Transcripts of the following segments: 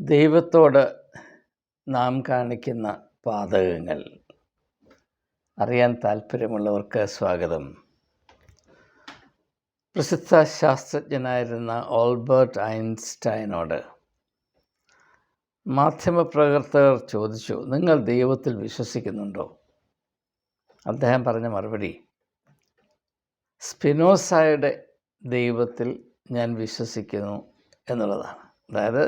ദൈവത്തോട് നാം കാണിക്കുന്ന പാതകങ്ങൾ അറിയാൻ താല്പര്യമുള്ളവർക്ക് സ്വാഗതം. പ്രസിദ്ധ ശാസ്ത്രജ്ഞനായിരുന്ന ആൽബർട്ട് ഐൻസ്റ്റൈനോട് മാധ്യമപ്രവർത്തകർ ചോദിച്ചു, നിങ്ങൾ ദൈവത്തിൽ വിശ്വസിക്കുന്നുണ്ടോ? അദ്ദേഹം പറഞ്ഞ മറുപടി, സ്പിനോസയുടെ ദൈവത്തിൽ ഞാൻ വിശ്വസിക്കുന്നു എന്നുള്ളതാണ്. അതായത്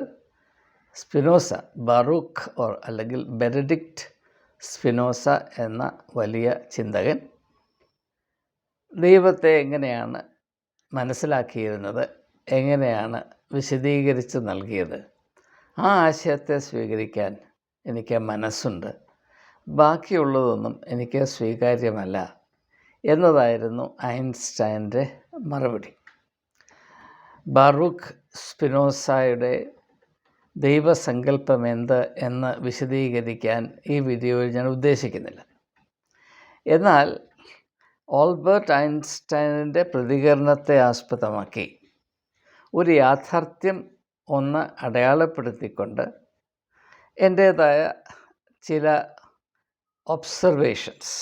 സ്പിനോസ, ബറൂക്ക് അല്ലെങ്കിൽ ബെനഡിക്റ്റ് സ്പിനോസ എന്ന വലിയ ചിന്തകൻ ദൈവത്തെ എങ്ങനെയാണ് മനസ്സിലാക്കിയിരുന്നത്, എങ്ങനെയാണ് വിശദീകരിച്ച് നൽകിയത്, ആ ആശയത്തെ സ്വീകരിക്കാൻ എനിക്ക് മനസ്സുണ്ട്, ബാക്കിയുള്ളതൊന്നും എനിക്ക് സ്വീകാര്യമല്ല എന്നതായിരുന്നു ഐൻസ്റ്റൈൻ്റെ മറുപടി. ബറൂക്ക് സ്പിനോസയുടെ ദൈവസങ്കല്പം എന്ത് എന്ന് വിശദീകരിക്കാൻ ഈ വീഡിയോയിൽ ഞാൻ ഉദ്ദേശിക്കുന്നില്ല. എന്നാൽ ആൽബർട്ട് ഐൻസ്റ്റൈനിൻ്റെ പ്രതികരണത്തെ ആസ്പദമാക്കി ഒരു യാഥാർത്ഥ്യം ഒന്ന് അടയാളപ്പെടുത്തിക്കൊണ്ട് എൻ്റേതായ ചില ഒബ്സർവേഷൻസ്,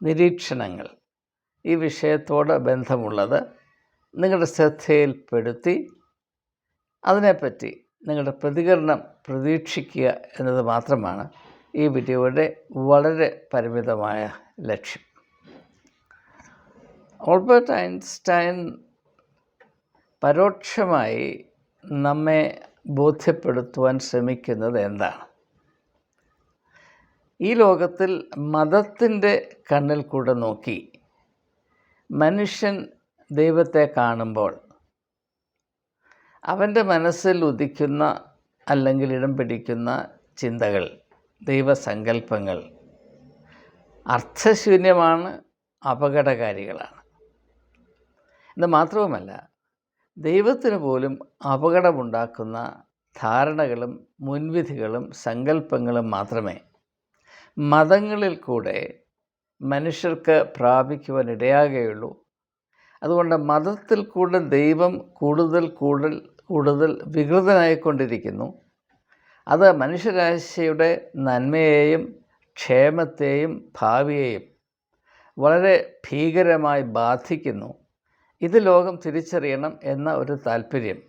നിരീക്ഷണങ്ങൾ ഈ വിഷയത്തോട് ബന്ധമുള്ളത് നിങ്ങളുടെ ശ്രദ്ധയിൽപ്പെടുത്തി അതിനെപ്പറ്റി നിങ്ങളുടെ പ്രതികരണം പ്രതീക്ഷിക്കുക എന്നത് മാത്രമാണ് ഈ വീഡിയോയുടെ വളരെ പരിമിതമായ ലക്ഷ്യം. ആൽബർട്ട് ഐൻസ്റ്റൈൻ പരോക്ഷമായി നമ്മെ ബോധ്യപ്പെടുത്തുവാൻ ശ്രമിക്കുന്നത് എന്താണ്? ഈ ലോകത്തിൽ മതത്തിൻ്റെ കണ്ണിൽ കൂടെ നോക്കി മനുഷ്യൻ ദൈവത്തെ കാണുമ്പോൾ അവൻ്റെ മനസ്സിൽ ഉദിക്കുന്ന അല്ലെങ്കിൽ ഇടം പിടിക്കുന്ന ചിന്തകൾ, ദൈവസങ്കല്പങ്ങൾ അർത്ഥശൂന്യമാണ്, അപകടകാരികളാണ്. ഇത് മാത്രവുമല്ല, ദൈവത്തിന് പോലും അപകടമുണ്ടാക്കുന്ന ധാരണകളും മുൻവിധികളും സങ്കല്പങ്ങളും മാത്രമേ മതങ്ങളിൽ കൂടെ മനുഷ്യർക്ക് പ്രാപിക്കുവാനിടയാകുകയുള്ളൂ. അതുകൊണ്ട് മതത്തിൽ കൂടെ ദൈവം കൂടുതൽ വികൃതനായിക്കൊണ്ടിരിക്കുന്നു. അത് മനുഷ്യരാശിയുടെ നന്മയെയും ക്ഷേമത്തെയും ഭാവിയെയും വളരെ ഭീകരമായി ബാധിക്കുന്നു. ഇത് ലോകം തിരിച്ചറിയണം എന്ന ഒരു താല്പര്യം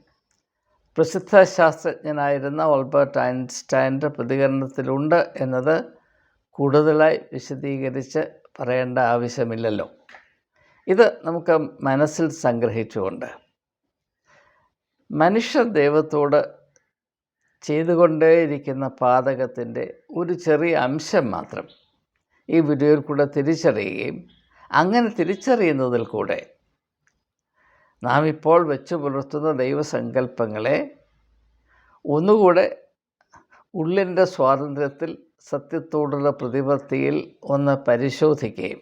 പ്രസിദ്ധ ശാസ്ത്രജ്ഞനായിരുന്ന ആൽബർട്ട് ഐൻസ്റ്റൈൻ്റെ പ്രതികരണത്തിലുണ്ട് എന്നത് കൂടുതലായി വിശദീകരിച്ച് പറയേണ്ട ആവശ്യമില്ലല്ലോ. ഇത് നമുക്ക് മനസ്സിൽ സംഗ്രഹിച്ചുകൊണ്ട് മനുഷ്യർ ദൈവത്തോട് ചെയ്തുകൊണ്ടേയിരിക്കുന്ന പാതകത്തിൻ്റെ ഒരു ചെറിയ അംശം മാത്രം ഈ വീഡിയോയിൽ കൂടെ തിരിച്ചറിയുകയും അങ്ങനെ തിരിച്ചറിയുന്നതിൽ കൂടെ നാം ഇപ്പോൾ വെച്ചു പുലർത്തുന്ന ദൈവസങ്കല്പങ്ങളെ ഒന്നുകൂടെ ഉള്ളിൻ്റെ സ്വാതന്ത്ര്യത്തിൽ സത്യത്തോടുള്ള പ്രതിപത്തിയിൽ ഒന്ന് പരിശോധിക്കുകയും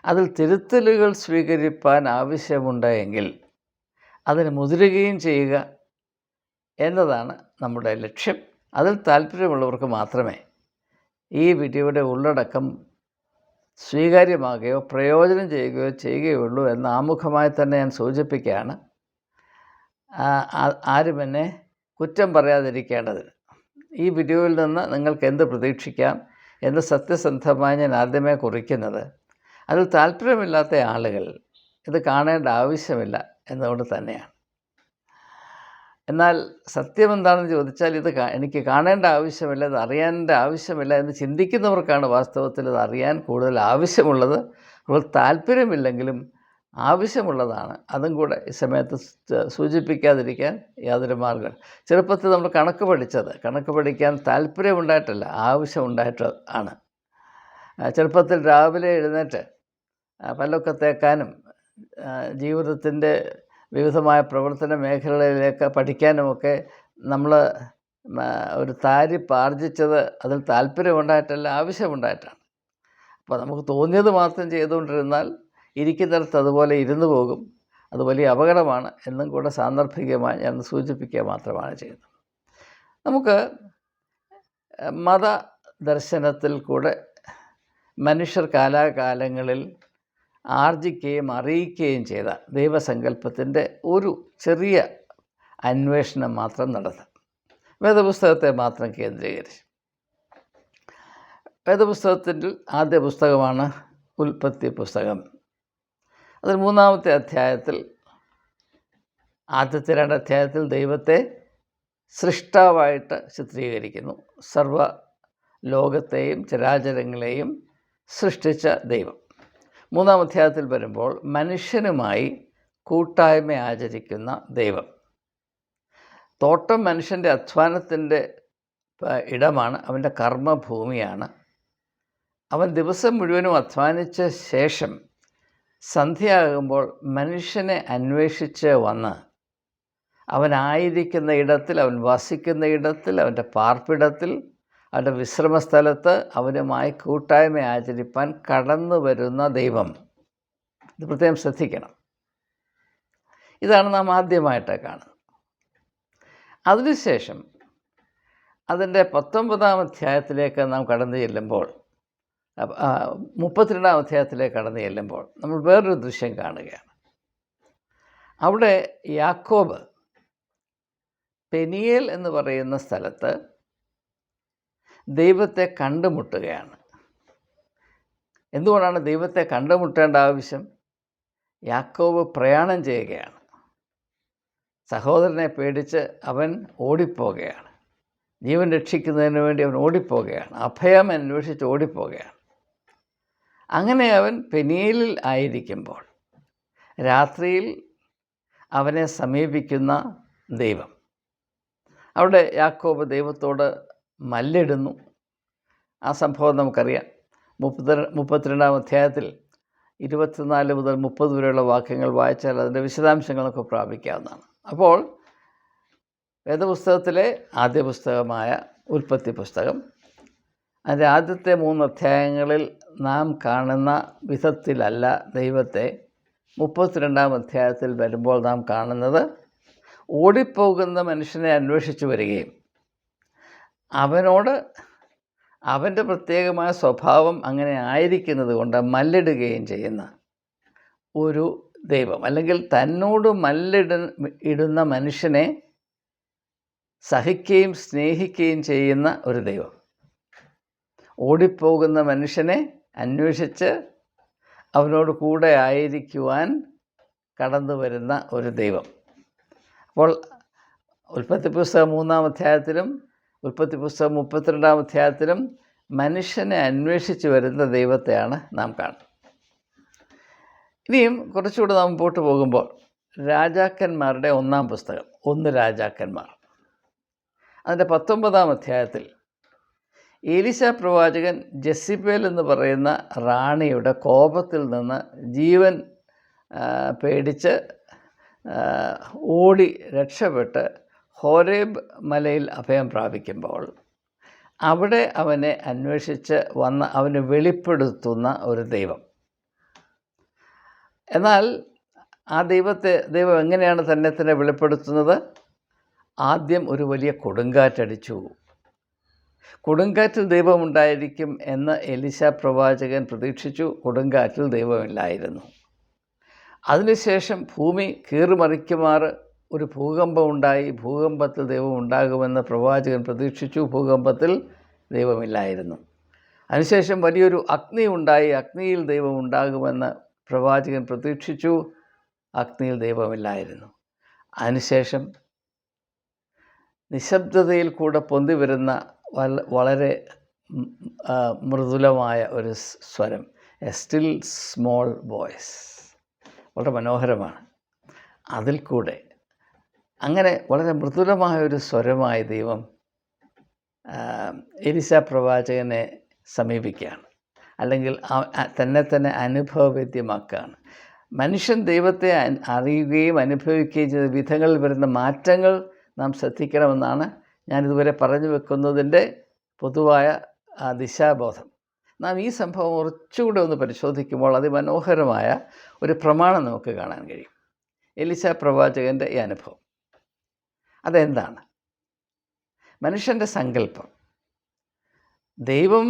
അതിൽ തിരുത്തലുകൾ സ്വീകരിപ്പാൻ ആവശ്യമുണ്ടെങ്കിൽ അതിന് മുതിരുകയും ചെയ്യുക എന്നതാണ് നമ്മുടെ ലക്ഷ്യം. അതിൽ താല്പര്യമുള്ളവർക്ക് മാത്രമേ ഈ വീഡിയോയുടെ ഉള്ളടക്കം സ്വീകാര്യമാകുകയോ പ്രയോജനം ചെയ്യുകയുള്ളൂ എന്ന് ആമുഖമായി തന്നെ ഞാൻ സൂചിപ്പിക്കുകയാണ്. ആരും എന്നെ കുറ്റം പറയാതിരിക്കേണ്ടതിന് ഈ വീഡിയോയിൽ നിന്ന് നിങ്ങൾക്ക് എന്ത് പ്രതീക്ഷിക്കാം എന്ന് സത്യസന്ധമായി ഞാൻ ആദ്യമേ കുറിക്കുന്നത് അതിൽ താല്പര്യമില്ലാത്ത ആളുകൾ ഇത് കാണേണ്ട ആവശ്യമില്ല എന്നതുകൊണ്ട് തന്നെയാണ്. എന്നാൽ സത്യം എന്താണെന്ന് ചോദിച്ചാൽ എനിക്ക് കാണേണ്ട ആവശ്യമില്ല, ഇത് അറിയേണ്ട ആവശ്യമില്ല എന്ന് ചിന്തിക്കുന്നവർക്കാണ് വാസ്തവത്തിൽ ഇത് അറിയാൻ കൂടുതൽ ആവശ്യമുള്ളത്. അവർ താല്പര്യമില്ലെങ്കിലും ആവശ്യമുള്ളതാണ്. അതും കൂടെ ഈ സമയത്ത് സൂചിപ്പിക്കാതിരിക്കാൻ യാതൊരു മാർഗ്ഗം. ചെറുപ്പത്തിൽ നമ്മൾ കണക്ക് പഠിക്കാൻ താല്പര്യമുണ്ടായിട്ടല്ല, ആവശ്യമുണ്ടായിട്ട് ആണ്. ചെറുപ്പത്തിൽ രാവിലെ എഴുന്നേറ്റ് പല്ലൊക്കെ തേക്കാനും ജീവിതത്തിൻ്റെ വിവിധമായ പ്രവർത്തന മേഖലകളിലേക്ക് പഠിക്കാനുമൊക്കെ നമ്മൾ ഒരു താരിഫ് ആർജിച്ചത് അതിൽ താല്പര്യമുണ്ടായിട്ടല്ല, ആവശ്യമുണ്ടായിട്ടാണ്. അപ്പോൾ നമുക്ക് തോന്നിയത് മാത്രം ചെയ്തുകൊണ്ടിരുന്നാൽ ഇരിക്കുന്നിടത്ത് അതുപോലെ ഇരുന്നു പോകും. അത് വലിയ അപകടമാണ് എന്നും കൂടെ സാന്ദർഭികമായി ഞാൻ സൂചിപ്പിക്കുക മാത്രമാണ് ചെയ്യുന്നത്. നമുക്ക് മതദർശനത്തിൽ കൂടെ മനുഷ്യർ കാലാകാലങ്ങളിൽ ആർജിക്കുകയും അറിയിക്കുകയും ചെയ്ത ദൈവസങ്കല്പത്തിൻ്റെ ഒരു ചെറിയ അന്വേഷണം മാത്രം നടത്താം. വേദപുസ്തകത്തെ മാത്രം കേന്ദ്രീകരിച്ച്. വേദപുസ്തകത്തിൽ ആദ്യ പുസ്തകമാണ് ഉൽപ്പത്തി പുസ്തകം. അതിൽ 3-ാമത്തെ അധ്യായത്തിൽ, ആദ്യത്തെ 2 അധ്യായത്തിൽ ദൈവത്തെ സൃഷ്ടാവായിട്ട് ചിത്രീകരിക്കുന്നു. സർവ ലോകത്തെയും ചരാചരങ്ങളെയും സൃഷ്ടിച്ച ദൈവം. 3-ാം അധ്യായത്തിൽ വരുമ്പോൾ മനുഷ്യനുമായി കൂട്ടായ്മ ആചരിക്കുന്ന ദൈവം. തോട്ടം മനുഷ്യൻ്റെ അധ്വാനത്തിൻ്റെ ഇടമാണ്, അവൻ്റെ കർമ്മഭൂമിയാണ്. അവൻ ദിവസം മുഴുവനും അധ്വാനിച്ച ശേഷം സന്ധ്യയാകുമ്പോൾ മനുഷ്യനെ അന്വേഷിച്ച് വന്ന് അവനായിരിക്കുന്ന ഇടത്തിൽ, അവൻ വസിക്കുന്ന ഇടത്തിൽ, അവൻ്റെ പാർപ്പിടത്തിൽ, അവൻ്റെ വിശ്രമസ്ഥലത്ത് അവനുമായി കൂട്ടായ്മ ആചരിപ്പാൻ കടന്നു വരുന്ന ദൈവം. ഇത് പ്രത്യേകം ശ്രദ്ധിക്കണം. ഇതാണ് നാം ആദ്യമായിട്ട് കാണുന്നത്. അതിനുശേഷം അതിൻ്റെ 19-ാം അധ്യായത്തിലേക്ക് നാം കടന്നു ചെല്ലുമ്പോൾ, 32-ാം അധ്യായത്തിലേക്ക് കടന്നു ചെല്ലുമ്പോൾ നമ്മൾ വേറൊരു ദൃശ്യം കാണുകയാണ്. അവിടെ യാക്കോബ് പെനിയേൽ എന്ന് പറയുന്ന സ്ഥലത്ത് ദൈവത്തെ കണ്ടുമുട്ടുകയാണ്. എന്തുകൊണ്ടാണ് ദൈവത്തെ കണ്ടുമുട്ടേണ്ട ആവശ്യം? യാക്കോബ് പ്രയാണം ചെയ്യുകയാണ്. സഹോദരനെ പേടിച്ച് അവൻ ഓടിപ്പോവുകയാണ്. ജീവൻ രക്ഷിക്കുന്നതിന് വേണ്ടി അവൻ ഓടിപ്പോവുകയാണ്. അഭയം അന്വേഷിച്ച് ഓടിപ്പോവുകയാണ്. അങ്ങനെ അവൻ പെനിയേലിൽ ആയിരിക്കുമ്പോൾ രാത്രിയിൽ അവനെ സമീപിക്കുന്ന ദൈവം. അവിടെ യാക്കോബ് ദൈവത്തോട് മല്ലിടുന്നു. ആ സംഭവം നമുക്കറിയാം. 32-ാം അധ്യായത്തിൽ 24 മുതൽ 30 വരെയുള്ള വാക്യങ്ങൾ വായിച്ചാൽ അതിൻ്റെ വിശദാംശങ്ങളൊക്കെ പ്രാപിക്കാവുന്നതാണ്. അപ്പോൾ വേദപുസ്തകത്തിലെ ആദ്യ പുസ്തകമായ ഉൽപ്പത്തി പുസ്തകം, അതിൻ്റെ ആദ്യത്തെ 3 അധ്യായങ്ങളിൽ നാം കാണുന്ന വിധത്തിലല്ല ദൈവത്തെ 32-ാം അധ്യായത്തിൽ വരുമ്പോൾ നാം കാണുന്നത്. ഓടിപ്പോകുന്ന മനുഷ്യനെ അന്വേഷിച്ച് വരികയും അവനോട് അവൻ്റെ പ്രത്യേകമായ സ്വഭാവം അങ്ങനെ ആയിരിക്കുന്നത് കൊണ്ട് മല്ലിടുകയും ചെയ്യുന്ന ഒരു ദൈവം, അല്ലെങ്കിൽ തന്നോട് ഇടുന്ന മനുഷ്യനെ സഹിക്കുകയും സ്നേഹിക്കുകയും ചെയ്യുന്ന ഒരു ദൈവം. ഓടിപ്പോകുന്ന മനുഷ്യനെ അന്വേഷിച്ച് അവനോട് കൂടെ ആയിരിക്കുവാൻ കടന്നു വരുന്ന ഒരു ദൈവം. അപ്പോൾ ഉൽപ്പത്തി പുസ്തകം 3-ാം അധ്യായത്തിലും ഉൽപ്പത്തി പുസ്തകം 32-ാം അധ്യായത്തിലും മനുഷ്യനെ അന്വേഷിച്ച് വരുന്ന ദൈവത്തെയാണ് നാം കാണുന്നത്. ഇനിയും കുറച്ചുകൂടെ നാം മുമ്പോട്ട് പോകുമ്പോൾ രാജാക്കന്മാരുടെ 1-ാം പുസ്തകം, 1 രാജാക്കന്മാർ, അതിൻ്റെ 19-ാം അധ്യായത്തിൽ എലീശ പ്രവാചകൻ ജെസിബേൽ എന്ന് പറയുന്ന റാണിയുടെ കോപത്തിൽ നിന്ന് ജീവൻ പേടിച്ച് ഓടി രക്ഷപ്പെട്ട് ഹോരേബ് മലയിൽ അഭയം പ്രാപിക്കുമ്പോൾ അവിടെ അവനെ അന്വേഷിച്ച് വന്ന് അവന് വെളിപ്പെടുത്തുന്ന ഒരു ദൈവം. എന്നാൽ ആ ദൈവം എങ്ങനെയാണ് തന്നെ വെളിപ്പെടുത്തുന്നത്? ആദ്യം ഒരു വലിയ കൊടുങ്കാറ്റടിച്ചു. കൊടുങ്കാറ്റിൽ ദൈവമുണ്ടായിരിക്കും എന്ന് എലീശ പ്രവാചകൻ പ്രതീക്ഷിച്ചു. കൊടുങ്കാറ്റിൽ ദൈവമില്ലായിരുന്നു. അതിനുശേഷം ഭൂമി കീറുമറിക്കുമാറ് ഒരു ഭൂകമ്പം ഉണ്ടായി. ഭൂകമ്പത്തിൽ ദൈവം ഉണ്ടാകുമെന്ന് പ്രവാചകൻ പ്രതീക്ഷിച്ചു. ഭൂകമ്പത്തിൽ ദൈവമില്ലായിരുന്നു. അതിനുശേഷം വലിയൊരു അഗ്നി ഉണ്ടായി. അഗ്നിയിൽ ദൈവം ഉണ്ടാകുമെന്ന് പ്രവാചകൻ പ്രതീക്ഷിച്ചു. അഗ്നിയിൽ ദൈവമില്ലായിരുന്നു. അതിനുശേഷം നിശബ്ദതയിൽ കൂടെ പൊന്തി വരുന്ന വളരെ മൃദുലമായ ഒരു സ്വരം, എ സ്റ്റിൽ സ്മോൾ വോയിസ്, വളരെ മനോഹരമാണ്. അതിൽ കൂടെ അങ്ങനെ വളരെ മൃദുലമായ ഒരു സ്വരമായി ദൈവം എലീശ പ്രവാചകനെ സമീപിക്കുകയാണ്, അല്ലെങ്കിൽ തന്നെ അനുഭവവേദ്യമാക്കുകയാണ്. മനുഷ്യൻ ദൈവത്തെ അറിയുകയും അനുഭവിക്കുകയും ചെയ്ത വിധങ്ങളിൽ വരുന്ന മാറ്റങ്ങൾ നാം ശ്രദ്ധിക്കണമെന്നാണ് ഞാനിതുവരെ പറഞ്ഞു വെക്കുന്നതിൻ്റെ പൊതുവായ ദിശാബോധം. നാം ഈ സംഭവം കുറച്ചുകൂടെ ഒന്ന് പരിശോധിക്കുമ്പോൾ അതിമനോഹരമായ ഒരു പ്രമാണം നമുക്ക് കാണാൻ കഴിയും. എലീശ പ്രവാചകൻ്റെ ഈ അനുഭവം അതെന്താണ്? മനുഷ്യൻ്റെ സങ്കല്പം, ദൈവം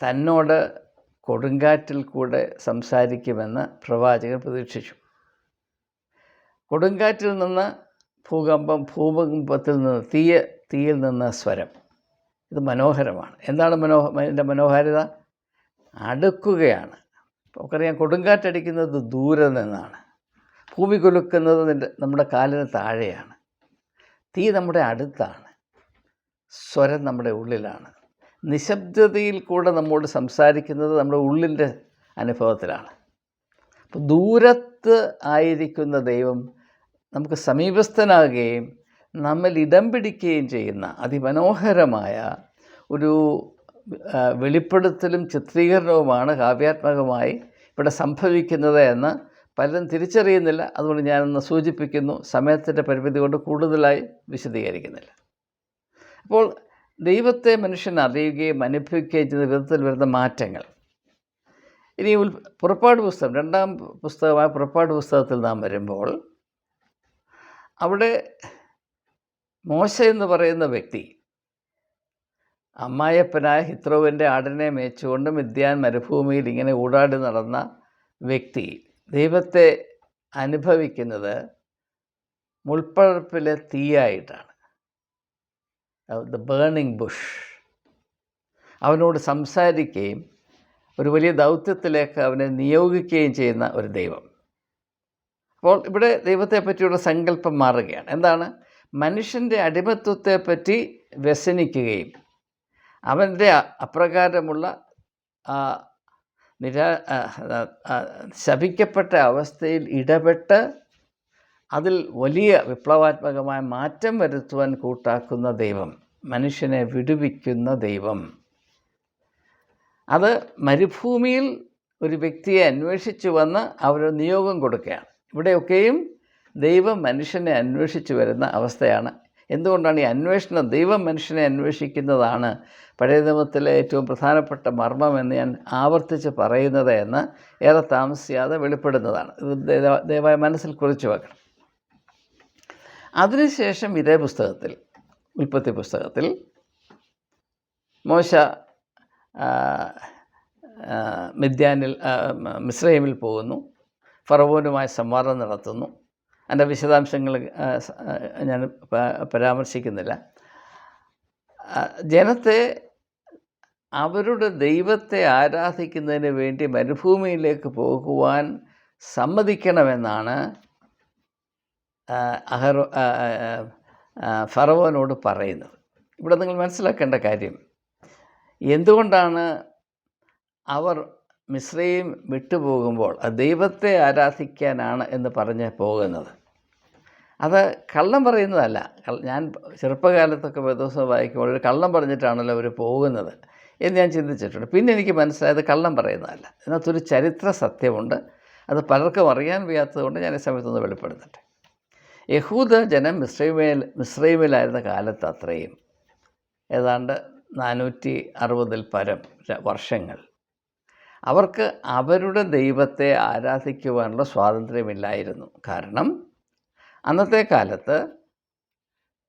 തന്നോട് കൊടുങ്കാറ്റിൽ കൂടെ സംസാരിക്കുമെന്ന് പ്രവാചകൻ പ്രതീക്ഷിച്ചു. കൊടുങ്കാറ്റിൽ നിന്ന് ഭൂകമ്പത്തിൽ നിന്ന് തീയിൽ നിന്ന് സ്വരം. ഇത് മനോഹരമാണ്. എന്താണ് ഇതിൻ്റെ മനോഹാരിത? അടുക്കുകയാണ്. നമുക്കറിയാം, കൊടുങ്കാറ്റടിക്കുന്നത് ദൂരെ നിന്നാണ്, ഭൂമി കുലുക്കുന്നത് നമ്മുടെ കാലിന് താഴെയാണ്. തീ നമ്മുടെ അടുത്താണ്, സ്വരം നമ്മുടെ ഉള്ളിലാണ്. നിശബ്ദതയിൽ കൂടെ നമ്മോട് സംസാരിക്കുന്നത് നമ്മുടെ ഉള്ളിൻ്റെ അനുഭവത്തിലാണ്. അപ്പോൾ ദൂരത്ത് ആയിരിക്കുന്ന ദൈവം നമുക്ക് സമീപസ്ഥനാകുകയും നമ്മിൽ ഇടം പിടിക്കുകയും ചെയ്യുന്ന അതിമനോഹരമായ ഒരു വെളിപ്പെടുത്തലും ചിത്രീകരണവുമാണ് കാവ്യാത്മകമായി ഇവിടെ സംഭവിക്കുന്നത് എന്ന് പലരും തിരിച്ചറിയുന്നില്ല. അതുകൊണ്ട് ഞാനൊന്ന് സൂചിപ്പിക്കുന്നു, സമയത്തിൻ്റെ പരിമിതി കൊണ്ട് കൂടുതലായി വിശദീകരിക്കുന്നില്ല. അപ്പോൾ ദൈവത്തെ മനുഷ്യൻ അറിയുകയും അനുഭവിക്കുകയും ചെയ്യുന്ന വിധത്തിൽ വരുന്ന മാറ്റങ്ങൾ. ഇനി പുറപ്പാട് പുസ്തകം, രണ്ടാം പുസ്തകമായ പുറപ്പാട് പുസ്തകത്തിൽ നാം വരുമ്പോൾ അവിടെ മോശ എന്ന് പറയുന്ന വ്യക്തി അമ്മായപ്പനായ ഹിത്രോവിൻ്റെ ആടിനെ മേച്ചുകൊണ്ട് മിദ്യാൻ മരുഭൂമിയിൽ ഇങ്ങനെ ഊടാടി നടന്ന വ്യക്തി ദൈവത്തെ അനുഭവിക്കുന്നത് മുൾപ്പടർപ്പിലെ തീയായിട്ടാണ്, ദ ബേണിംഗ് ബുഷ്. അവനോട് സംസാരിക്കുകയും ഒരു വലിയ ദൗത്യത്തിലേക്ക് അവനെ നിയോഗിക്കുകയും ചെയ്യുന്ന ഒരു ദൈവം. അപ്പോൾ ഇവിടെ ദൈവത്തെ പറ്റിയുള്ള സങ്കല്പം മാറുകയാണ്. എന്താണ്? മനുഷ്യൻ്റെ അടിമത്വത്തെപ്പറ്റി വ്യസനിക്കുകയും അവൻ്റെ അപ്രകാരമുള്ള ശപിക്കപ്പെട്ട അവസ്ഥയിൽ ഇടപെട്ട് അതിൽ വലിയ വിപ്ലവാത്മകമായ മാറ്റം വരുത്തുവാൻ കൂട്ടാക്കുന്ന ദൈവം, മനുഷ്യനെ വിടുവിക്കുന്ന ദൈവം. അത് മരുഭൂമിയിൽ ഒരു വ്യക്തിയെ അന്വേഷിച്ചു വന്ന് അവരൊരു നിയോഗം കൊടുക്കുകയാണ്. ഇവിടെയൊക്കെയും ദൈവം മനുഷ്യനെ അന്വേഷിച്ച് വരുന്ന അവസ്ഥയാണ്. എന്തുകൊണ്ടാണ് ഈ അന്വേഷണം? ദൈവം മനുഷ്യനെ അന്വേഷിക്കുന്നതാണ് പഴയ നിയമത്തിലെ ഏറ്റവും പ്രധാനപ്പെട്ട മർമ്മമെന്ന് ഞാൻ ആവർത്തിച്ച് പറയുന്നത് എന്ന് ഏറെ താമസിയാതെ വെളിപ്പെടുന്നതാണ്. ഇത് ദയവായി മനസ്സിൽ കുറിച്ച് വെക്കണം. അതിനുശേഷം ഇതേ പുസ്തകത്തിൽ, ഉൽപ്പത്തി പുസ്തകത്തിൽ, മോശ മിസ്രൈമിൽ പോകുന്നു, ഫറവോനുമായി സംവാദം നടത്തുന്നു. അതിൻ്റെ വിശദാംശങ്ങൾ ഞാൻ പരാമർശിക്കുന്നില്ല. ജനത്തെ അവരുടെ ദൈവത്തെ ആരാധിക്കുന്നതിന് വേണ്ടി മരുഭൂമിയിലേക്ക് പോകുവാൻ സമ്മതിക്കണമെന്നാണ് ഫറവോനോട് പറയുന്നത്. ഇവിടെ നിങ്ങൾ മനസ്സിലാക്കേണ്ട കാര്യം, എന്തുകൊണ്ടാണ് അവർ മിസ്രൈം വിട്ടുപോകുമ്പോൾ അത് ദൈവത്തെ ആരാധിക്കാനാണ് എന്ന് പറഞ്ഞ് പോകുന്നത്? അത് കള്ളം പറയുന്നതല്ല. ഞാൻ ചെറുപ്പകാലത്തൊക്കെ ദിവസം വായിക്കുമ്പോൾ ഒരു കള്ളം പറഞ്ഞിട്ടാണല്ലോ അവർ പോകുന്നത് എന്ന് ഞാൻ ചിന്തിച്ചിട്ടുണ്ട്. പിന്നെ എനിക്ക് മനസ്സിലായത് കള്ളം പറയുന്നതല്ല, ഇതിനകത്തൊരു ചരിത്ര സത്യമുണ്ട്. അത് പലർക്കും അറിയാൻ വയ്യാത്തതുകൊണ്ട് ഞാൻ ഈ സമയത്തൊന്ന് വെളിപ്പെടുത്തട്ടെ. യഹൂദ ജനം മിസ്രൈമിലായിരുന്ന കാലത്ത് അത്രയും ഏതാണ്ട് 460 പരം വർഷങ്ങൾ അവർക്ക് അവരുടെ ദൈവത്തെ ആരാധിക്കുവാനുള്ള സ്വാതന്ത്ര്യമില്ലായിരുന്നു. കാരണം അന്നത്തെ കാലത്ത്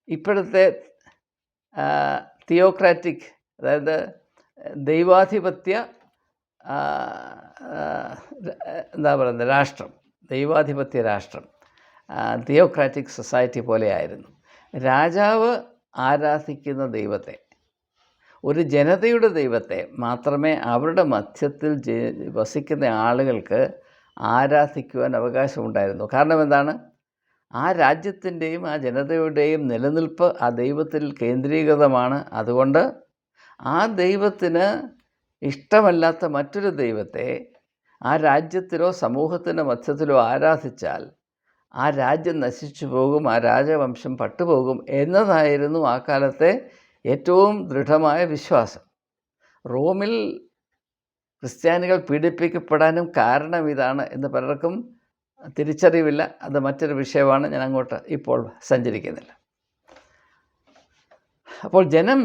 ഇപ്പോഴത്തെ തിയോക്രാറ്റിക്, അതായത് ദൈവാധിപത്യ രാഷ്ട്രം, ദൈവാധിപത്യ രാഷ്ട്രം, തിയോക്രാറ്റിക് സൊസൈറ്റി പോലെയായിരുന്നു. രാജാവ് ആരാധിക്കുന്ന ദൈവത്തെ, ഒരു ജനതയുടെ ദൈവത്തെ മാത്രമേ അവരുടെ മധ്യത്തിൽ വസിക്കുന്ന ആളുകൾക്ക് ആരാധിക്കുവാൻ അവകാശമുണ്ടായിരുന്നു. കാരണം എന്താണ്? ആ രാജ്യത്തിൻ്റെയും ആ ജനതയുടെയും നിലനിൽപ്പ് ആ ദൈവത്തിൽ കേന്ദ്രീകൃതമാണ്. അതുകൊണ്ട് ആ ദൈവത്തിന് ഇഷ്ടമല്ലാത്ത മറ്റൊരു ദൈവത്തെ ആ രാജ്യത്തിലോ സമൂഹത്തിൻ്റെ മധ്യത്തിലോ ആരാധിച്ചാൽ ആ രാജ്യം നശിച്ചു പോകും, ആ രാജവംശം പട്ടുപോകും എന്നതായിരുന്നു ആ കാലത്തെ ഏറ്റവും ദൃഢമായ വിശ്വാസം. റോമിൽ ക്രിസ്ത്യാനികൾ പീഡിപ്പിക്കപ്പെടാനും കാരണം ഇതാണ് എന്ന് പലർക്കും തിരിച്ചറിവില്ല. അത് മറ്റൊരു വിഷയമാണ്, ഞാൻ അങ്ങോട്ട് ഇപ്പോൾ സഞ്ചരിക്കുന്നില്ല. അപ്പോൾ ജനം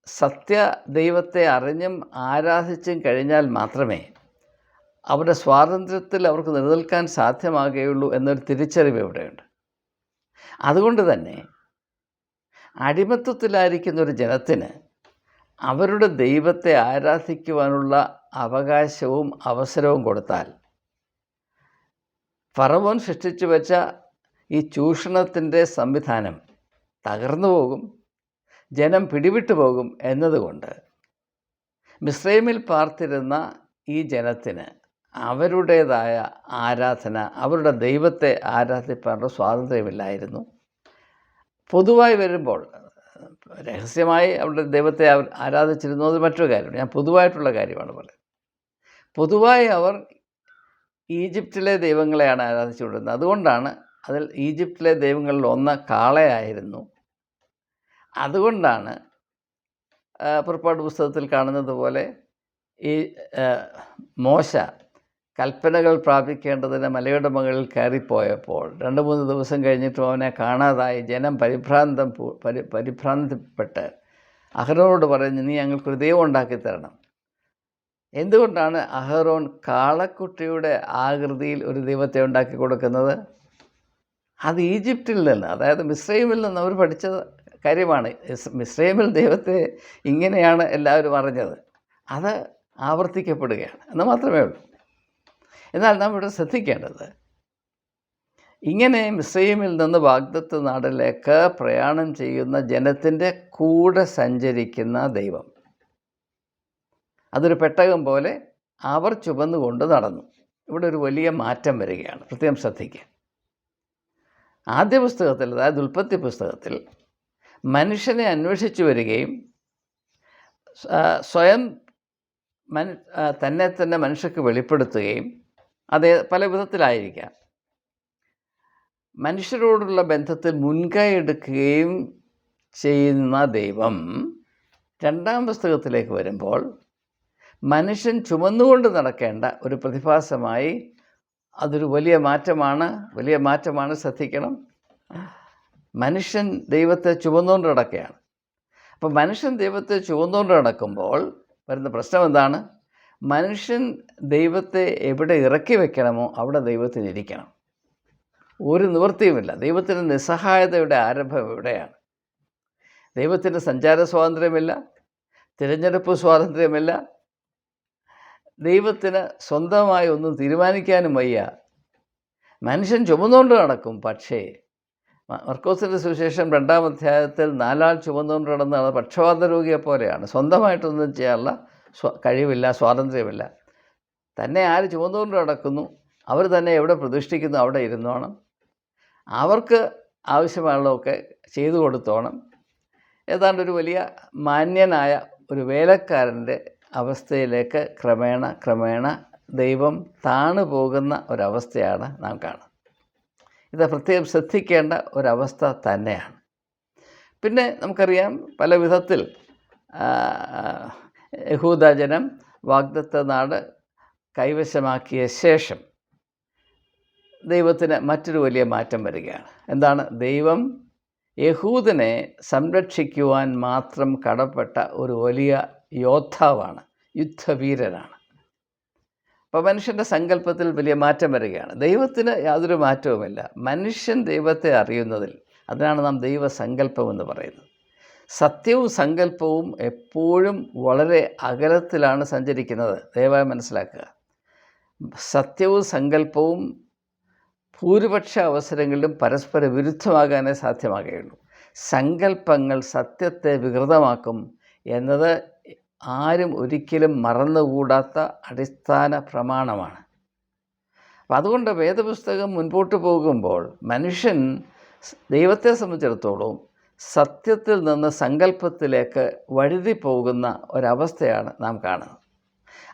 സത്യ ദൈവത്തെ അറിഞ്ഞും ആരാധിച്ചും കഴിഞ്ഞാൽ മാത്രമേ അവരുടെ സ്വാതന്ത്ര്യത്തിൽ അവർക്ക് നിലനിൽക്കാൻ സാധ്യമാകുകയുള്ളൂ എന്നൊരു തിരിച്ചറിവ് ഇവിടെയുണ്ട്. അതുകൊണ്ട് തന്നെ അടിമത്വത്തിലായിരിക്കുന്ന ഒരു ജനത്തിന് അവരുടെ ദൈവത്തെ ആരാധിക്കുവാനുള്ള അവകാശവും അവസരവും കൊടുത്താൽ ഫറവോൻ സൃഷ്ടിച്ചു വെച്ച ഈ ചൂഷണത്തിൻ്റെ സംവിധാനം തകർന്നു പോകും, ജനം പിടിവിട്ടു പോകും എന്നതുകൊണ്ട് മിസ്രൈമിൽ പാർത്തിരുന്ന ഈ ജനത്തിന് അവരുടേതായ ആരാധന, അവരുടെ ദൈവത്തെ ആരാധിക്കാനുള്ള സ്വാതന്ത്ര്യമില്ലായിരുന്നു. പൊതുവായി വരുമ്പോൾ രഹസ്യമായി അവരുടെ ദൈവത്തെ അവർ ആരാധിച്ചിരുന്നു, അത് മറ്റൊരു കാര്യമാണ്. ഞാൻ പൊതുവായിട്ടുള്ള കാര്യമാണ് പറയുന്നത്. പൊതുവായി അവർ ഈജിപ്തിലെ ദൈവങ്ങളെയാണ് ആരാധിച്ചുകൊണ്ടിരുന്നത്. അതുകൊണ്ടാണ് അതിൽ ഈജിപ്തിലെ ദൈവങ്ങളിൽ ഒന്ന് കാളയായിരുന്നു. അതുകൊണ്ടാണ് പുറപ്പാട് പുസ്തകത്തിൽ കാണുന്നത് പോലെ ഈ മോശ കൽപ്പനകൾ പ്രാപിക്കേണ്ടതിന് മലയുടെ മുകളിൽ കയറിപ്പോയപ്പോൾ 2-3 ദിവസം കഴിഞ്ഞിട്ടും അവനെ കാണാതായി. ജനം പരിഭ്രാന്തിപ്പെട്ട് അഹരോനോട് പറഞ്ഞു, നീ ഞങ്ങൾക്കൊരു ദൈവം ഉണ്ടാക്കി തരണം. എന്തുകൊണ്ടാണ് അഹരോൻ കാളക്കുട്ടിയുടെ ആകൃതിയിൽ ഒരു ദൈവത്തെ ഉണ്ടാക്കി കൊടുക്കുന്നത്? അത് ഈജിപ്തിൽ നിന്ന്, അതായത് മിസ്രൈമിൽ നിന്ന് അവർ പഠിച്ച കാര്യമാണ്. മിസ്രൈമിൽ ദൈവത്തെ ഇങ്ങനെയാണ് എല്ലാവരും അറിഞ്ഞത്. അത് ആവർത്തിക്കപ്പെടുകയാണ് എന്ന് മാത്രമേ ഉള്ളൂ. എന്നാൽ നാം ഇവിടെ ശ്രദ്ധിക്കേണ്ടത്, ഇങ്ങനെ മിസ്രൈമിൽ നിന്ന് വാഗ്ദത്ത നാടിലേക്ക് പ്രയാണം ചെയ്യുന്ന ജനത്തിൻ്റെ കൂടെ സഞ്ചരിക്കുന്ന ദൈവം, അതൊരു പെട്ടകം പോലെ അവർ ചുമന്നുകൊണ്ട് നടന്നു. ഇവിടെ ഒരു വലിയ മാറ്റം വരികയാണ്. പ്രത്യേകം ശ്രദ്ധിക്കുക. ആദ്യ പുസ്തകത്തിൽ, അതായത് ഉൽപ്പത്തി പുസ്തകത്തിൽ, മനുഷ്യനെ അന്വേഷിച്ചു വരികയും സ്വയം തന്നെ മനുഷ്യർക്ക് വെളിപ്പെടുത്തുകയും, അത് പല വിധത്തിലായിരിക്കാം, മനുഷ്യരോടുള്ള ബന്ധത്തിൽ മുൻകൈ എടുക്കുകയും ചെയ്യുന്ന ദൈവം രണ്ടാം പുസ്തകത്തിലേക്ക് വരുമ്പോൾ മനുഷ്യൻ ചുമന്നുകൊണ്ട് നടക്കേണ്ട ഒരു പ്രതിഭാസമായി അതൊരു വലിയ മാറ്റമാണ്. ശ്രദ്ധിക്കണം. മനുഷ്യൻ ദൈവത്തെ ചുമന്നുകൊണ്ട് നടക്കുകയാണ്. അപ്പോൾ മനുഷ്യൻ ദൈവത്തെ ചുമന്നുകൊണ്ട് നടക്കുമ്പോൾ വരുന്ന പ്രശ്നം എന്താണ്? മനുഷ്യൻ ദൈവത്തെ എവിടെ ഇറക്കി വെക്കണമോ അവിടെ ദൈവത്തിന് ഇരിക്കണം. ഒരു നിവൃത്തിയുമില്ല. ദൈവത്തിൻ്റെ നിസ്സഹായതയുടെ ആരംഭം എവിടെയാണ്? ദൈവത്തിന് സഞ്ചാര സ്വാതന്ത്ര്യമില്ല, തിരഞ്ഞെടുപ്പ് സ്വാതന്ത്ര്യമില്ല, ദൈവത്തിന് സ്വന്തമായി ഒന്നും തീരുമാനിക്കാനും വയ്യ. മനുഷ്യൻ ചുമന്നുകൊണ്ട് നടക്കും. പക്ഷേ മർക്കോസിൻ്റെ സുവിശേഷം 2-ാം അധ്യായത്തിൽ 4 ആൾ ചുമന്നുകൊണ്ട് നടന്നാണ് പക്ഷപാത രോഗിയെ പോലെയാണ്. സ്വന്തമായിട്ടൊന്നും ചെയ്യാനുള്ള കഴിവില്ല, സ്വാതന്ത്ര്യമില്ല. തന്നെ ആര് ചുമന്നുകൊണ്ട് നടക്കുന്നു അവർ തന്നെ എവിടെ പ്രതിഷ്ഠിക്കുന്നു അവിടെ ഇരുന്നോണം. അവർക്ക് ആവശ്യമുള്ളതൊക്കെ ചെയ്തു കൊടുത്തോണം. ഏതാണ്ട് ഒരു വലിയ മാന്യനായ ഒരു വേലക്കാരൻ്റെ അവസ്ഥയിലേക്ക് ക്രമേണ ദൈവം താണു പോകുന്ന ഒരവസ്ഥയാണ് നാം കാണുന്നത്. ഇത് പ്രത്യേകം ശ്രദ്ധിക്കേണ്ട ഒരവസ്ഥ തന്നെയാണ്. പിന്നെ നമുക്കറിയാം, പല വിധത്തിൽ യഹൂദജനം വാഗ്ദത്ത നാട് കൈവശമാക്കിയ ശേഷം ദൈവത്തിന് മറ്റൊരു വലിയ മാറ്റം വരികയാണ്. എന്താണ്? ദൈവം യഹൂദനെ സംരക്ഷിക്കുവാൻ മാത്രം കടപ്പെട്ട ഒരു വലിയ യോദ്ധാവാണ്, യുദ്ധവീരനാണ്. അപ്പോൾ മനുഷ്യൻ്റെ സങ്കല്പത്തിൽ വലിയ മാറ്റം വരികയാണ്. ദൈവത്തിന് യാതൊരു മാറ്റവുമില്ല. മനുഷ്യൻ ദൈവത്തെ അറിയുന്നതിൽ, അതിനാണ് നാം ദൈവസങ്കല്പം എന്ന് പറയുന്നത്. സത്യവും സങ്കല്പവും എപ്പോഴും വളരെ അകലത്തിലാണ് സഞ്ചരിക്കുന്നത്. ദയവായി മനസ്സിലാക്കുക. സത്യവും സങ്കല്പവും ഭൂരിപക്ഷ അവസരങ്ങളിലും പരസ്പര വിരുദ്ധമാകാനേ സാധ്യമാകുകയുള്ളൂ. സങ്കല്പങ്ങൾ സത്യത്തെ വികൃതമാക്കും എന്നത് ആരും ഒരിക്കലും മറന്നുകൂടാത്ത അടിസ്ഥാന പ്രമാണമാണ്. അപ്പം അതുകൊണ്ട് വേദപുസ്തകം മുൻപോട്ട് പോകുമ്പോൾ മനുഷ്യൻ ദൈവത്തെ സംബന്ധിച്ചിടത്തോളം സത്യത്തിൽ നിന്ന് സങ്കല്പത്തിലേക്ക് വഴുതി പോകുന്ന ഒരവസ്ഥയാണ് നാം കാണുന്നത്.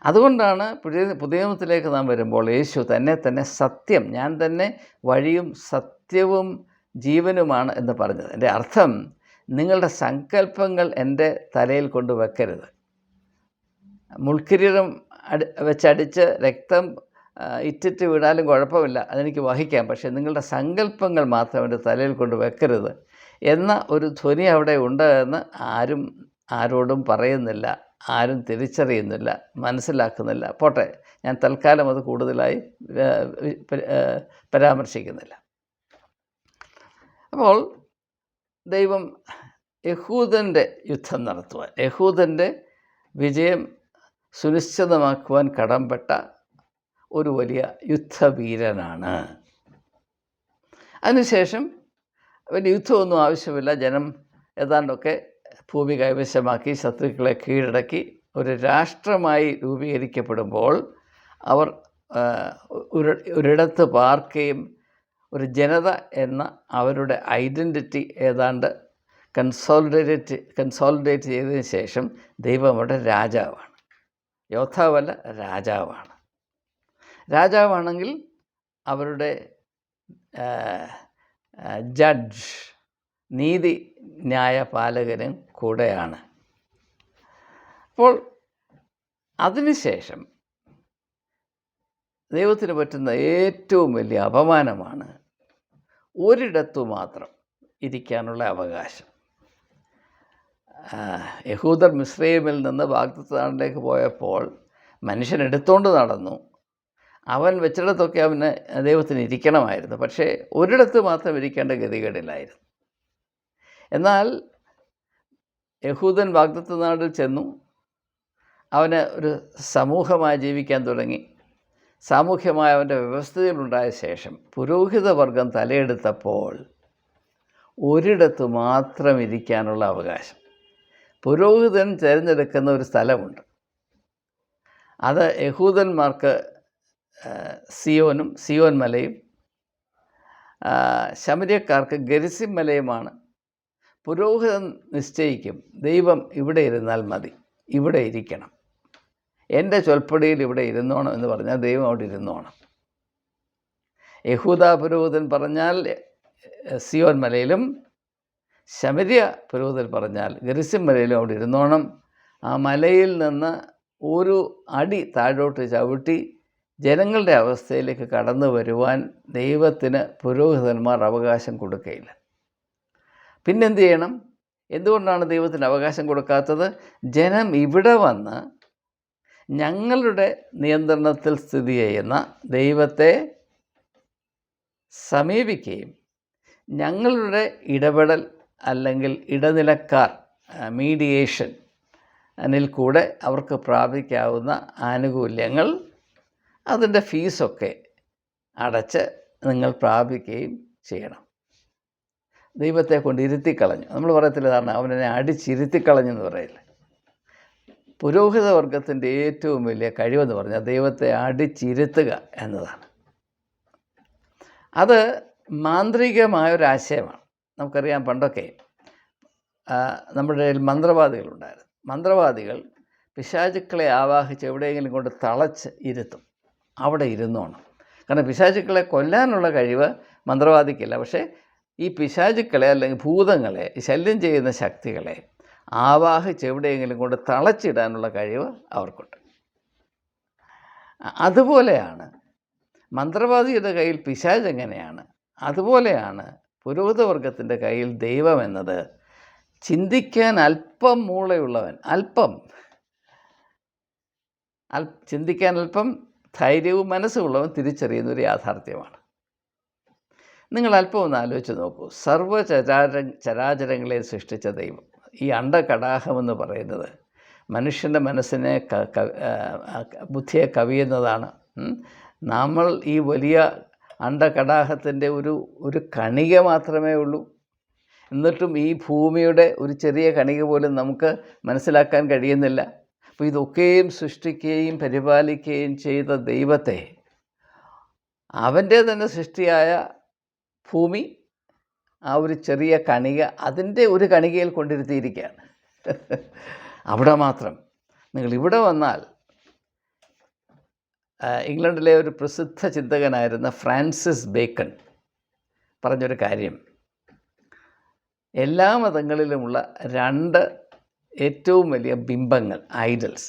അതുകൊണ്ടാണ് പുതിയ നിയമത്തിലേക്ക് നാം വരുമ്പോൾ യേശു തന്നെ സത്യം, ഞാൻ തന്നെ വഴിയും സത്യവും ജീവനുമാണ് എന്ന് പറഞ്ഞത്. എൻ്റെ അർത്ഥം, നിങ്ങളുടെ സങ്കല്പങ്ങൾ എൻ്റെ തലയിൽ കൊണ്ട് വെക്കരുത്. മുൾക്കിരീടം വെച്ചടിച്ച് രക്തം ഇറ്റിറ്റ് വീണാലും കുഴപ്പമില്ല, അതെനിക്ക് വഹിക്കാം. പക്ഷേ നിങ്ങളുടെ സങ്കല്പങ്ങൾ മാത്രം എൻ്റെ തലയിൽ കൊണ്ട് വെക്കരുത് എന്ന ഒരു ധ്വനി അവിടെ ഉണ്ട് എന്ന് ആരോടും പറയുന്നില്ല, ആരും തിരിച്ചറിയുന്നില്ല, മനസ്സിലാക്കുന്നില്ല. പോട്ടെ, ഞാൻ തൽക്കാലം അത് കൂടുതലായി പരാമർശിക്കുന്നില്ല. അപ്പോൾ ദൈവം യഹൂദൻ്റെ യുദ്ധം നടത്തുവാൻ, യഹൂദൻ്റെ വിജയം സുനിശ്ചിതമാക്കുവാൻ കടംപ്പെട്ട ഒരു വലിയ യുദ്ധവീരനാണ്. അതിനുശേഷം പിന്നെ യുദ്ധമൊന്നും ആവശ്യമില്ല. ജനം ഏതാണ്ടൊക്കെ ഭൂമി കൈവശമാക്കി ശത്രുക്കളെ കീഴടക്കി ഒരു രാഷ്ട്രമായി രൂപീകരിക്കപ്പെടുമ്പോൾ അവർ ഒരിടത്ത് പാർക്കുകയും ഒരു ജനത എന്ന അവരുടെ ഐഡൻറ്റിറ്റി ഏതാണ്ട് കൺസോളിഡേറ്റ് ചെയ്തതിന് ശേഷം ദൈവം അവിടെ രാജാവാണ്. യോദ്ധാവല്ല, രാജാവാണ്. രാജാവാണെങ്കിൽ അവരുടെ ജഡ്ജ്, നീതി ന്യായപാലകനും കൂടെയാണ്. അപ്പോൾ അതിനുശേഷം ദൈവത്തിന് പറ്റുന്ന ഏറ്റവും വലിയ അപമാനമാണ് ഒരിടത്തു മാത്രം ഇരിക്കാനുള്ള അവകാശം. യഹൂദർ മിസ്രയീമിൽ നിന്ന് വാഗ്ദത്തനാട്ടിലേക്ക് പോയപ്പോൾ മനുഷ്യൻ എടുത്തുകൊണ്ട് നടന്നു. അവൻ വെച്ചിടത്തൊക്കെ അവന് ദൈവത്തിന് ഇരിക്കണമായിരുന്നു. പക്ഷേ ഒരിടത്ത് മാത്രം ഇരിക്കേണ്ട ഗതികേടില്ലായിരുന്നു. എന്നാൽ യഹൂദൻ വാഗ്ദത്തനാട്ടിൽ ചെന്നു. അവന് ഒരു സമൂഹമായി ജീവിക്കാൻ തുടങ്ങി. സാമൂഹ്യമായ അവൻ്റെ വ്യവസ്ഥയിലുണ്ടായ ശേഷം പുരോഹിതവർഗം തലയെടുത്തപ്പോൾ ഒരിടത്ത് മാത്രം ഇരിക്കാനുള്ള അവകാശം. പുരോഹിതൻ തിരഞ്ഞെടുക്കുന്ന ഒരു സ്ഥലമുണ്ട്. അത് യഹൂദന്മാർക്ക് സിയോൻ മലയും ശമര്യക്കാർക്ക് ഗരിസിം മലയുമാണ്. പുരോഹിതൻ നിശ്ചയിക്കും, ദൈവം ഇവിടെ ഇരുന്നാൽ മതി, ഇവിടെ ഇരിക്കണം, എൻ്റെ ചൊൽപ്പടിയിൽ ഇവിടെ ഇരുന്നോണം എന്ന് പറഞ്ഞാൽ ദൈവം അവിടെ ഇരുന്നോണം. യഹൂദ പുരോഹിതൻ പറഞ്ഞാൽ സിയോൻ മലയിലും, ശമര്യ പുരോഹിതൻ പറഞ്ഞാൽ ഗരിസിം മലയിലും അവിടെ ഇരുന്നോണം. ആ മലയിൽ നിന്ന് ഒരു അടി താഴോട്ട് ചവിട്ടി ജനങ്ങളുടെ അവസ്ഥയിലേക്ക് കടന്നു വരുവാൻ ദൈവത്തിന് പുരോഹിതന്മാർ അവകാശം കൊടുക്കുകയില്ല. പിന്നെന്ത് ചെയ്യണം? എന്തുകൊണ്ടാണ് ദൈവത്തിന് അവകാശം കൊടുക്കാത്തത്? ജനം ഇവിടെ വന്ന് ഞങ്ങളുടെ നിയന്ത്രണത്തിൽ സ്ഥിതി ചെയ്യുന്ന ദൈവത്തെ സമീപിക്കുകയും ഞങ്ങളുടെ ഇടപെടൽ അല്ലെങ്കിൽ ഇടനിലക്കാർ, മീഡിയേഷൻ അതിൽ കൂടെ അവർക്ക് പ്രാപിക്കാവുന്ന ആനുകൂല്യങ്ങൾ, അതിൻ്റെ ഫീസൊക്കെ അടച്ച് നിങ്ങൾ പ്രാപിക്കുകയും ചെയ്യണം. ദൈവത്തെ കൊണ്ട് ഇരുത്തിക്കളഞ്ഞു. നമ്മൾ പറയത്തില്ല, കാരണം അവനെ അടിച്ചിരുത്തിക്കളഞ്ഞെന്ന് പറയില്ല. പുരോഹിതവർഗത്തിൻ്റെ ഏറ്റവും വലിയ കഴിവെന്ന് പറഞ്ഞാൽ ദൈവത്തെ അടിച്ചിരുത്തുക എന്നതാണ്. അത് മാന്ത്രികമായൊരാശയമാണ്. നമുക്കറിയാം, പണ്ടൊക്കെ നമ്മുടെ ഇടയിൽ മന്ത്രവാദികളുണ്ടായിരുന്നു. മന്ത്രവാദികൾ പിശാചുക്കളെ ആവാഹിച്ച് എവിടെയെങ്കിലും കൊണ്ട് തളച്ച് ഇരുത്തും. അവിടെ ഇരുന്നോണം. കാരണം പിശാചുക്കളെ കൊല്ലാനുള്ള കഴിവ് മന്ത്രവാദിക്കില്ല. പക്ഷേ ഈ പിശാചുക്കളെ അല്ലെങ്കിൽ ഭൂതങ്ങളെ, ശല്യം ചെയ്യുന്ന ശക്തികളെ ആവാഹിച്ച് എവിടെയെങ്കിലും കൊണ്ട് തളച്ചിടാനുള്ള കഴിവ് അവർക്കുണ്ട്. അതുപോലെയാണ് മന്ത്രവാദിയുടെ കയ്യിൽ പിശാച് എങ്ങനെയാണ്, അതുപോലെയാണ് പുരോഹിതവർഗത്തിൻ്റെ കയ്യിൽ ദൈവം എന്നത്. ചിന്തിക്കാൻ അല്പം മൂളയുള്ളവൻ, ചിന്തിക്കാൻ അല്പം ധൈര്യവും മനസ്സുമുള്ളവൻ തിരിച്ചറിയുന്ന ഒരു യാഥാർത്ഥ്യമാണ്. നിങ്ങൾ അല്പം ഒന്ന് ആലോചിച്ച് നോക്കൂ. ചരാചരങ്ങളെ സൃഷ്ടിച്ച ദൈവം, ഈ അണ്ടകടാഹമെന്ന് പറയുന്നത് മനുഷ്യൻ്റെ മനസ്സിനെ ബുദ്ധിയെ കവിയുന്നതാണ്. നമ്മൾ ഈ വലിയ അണ്ടകടാഹത്തിൻ്റെ ഒരു കണിക മാത്രമേ ഉള്ളൂ. എന്നിട്ടും ഈ ഭൂമിയുടെ ഒരു ചെറിയ കണിക പോലും നമുക്ക് മനസ്സിലാക്കാൻ കഴിയുന്നില്ല. അപ്പോൾ ഇതൊക്കെയും സൃഷ്ടിക്കുകയും പരിപാലിക്കുകയും ചെയ്ത ദൈവത്തെ, അവൻ്റെ തന്നെ സൃഷ്ടിയായ ഭൂമി, ആ ഒരു ചെറിയ കണിക, അതിൻ്റെ ഒരു കണികയിൽ കൊണ്ടിരുത്തിയിരിക്കുകയാണ്. അവിടെ മാത്രം. നിങ്ങൾ ഇവിടെ വന്നാൽ, ഇംഗ്ലണ്ടിലെ ഒരു പ്രസിദ്ധ ചിന്തകനായിരുന്ന ഫ്രാൻസിസ് ബേക്കൺ പറഞ്ഞൊരു കാര്യം, എല്ലാ മതങ്ങളിലുമുള്ള രണ്ട് ഏറ്റവും വലിയ ബിംബങ്ങൾ, idols,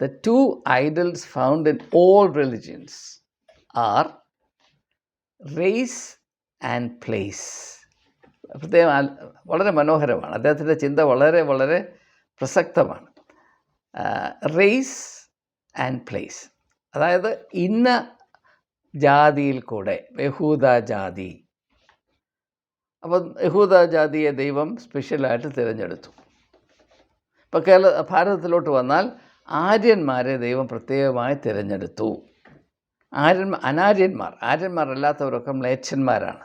the two idols found in all religions are race and place. പ്രത്യേകം വളരെ മനോഹരമാണ്. അദ്ദേഹത്തിൻ്റെ ചിന്ത വളരെ വളരെ പ്രസക്തമാണ്. റേസ് ആൻഡ് പ്ലേസ്, അതായത് ഇന്ന ജാതിയിൽ കൂടെ, യഹൂദ ജാതി. അപ്പം യഹൂദ ജാതിയെ ദൈവം സ്പെഷ്യലായിട്ട് തിരഞ്ഞെടുത്തു. ഇപ്പോൾ ഭാരതത്തിലോട്ട് വന്നാൽ ആര്യന്മാരെ ദൈവം പ്രത്യേകമായി തിരഞ്ഞെടുത്തു. ആര്യന്മാരല്ലാത്തവരൊക്കെ മ്ലേച്ഛന്മാരാണ്.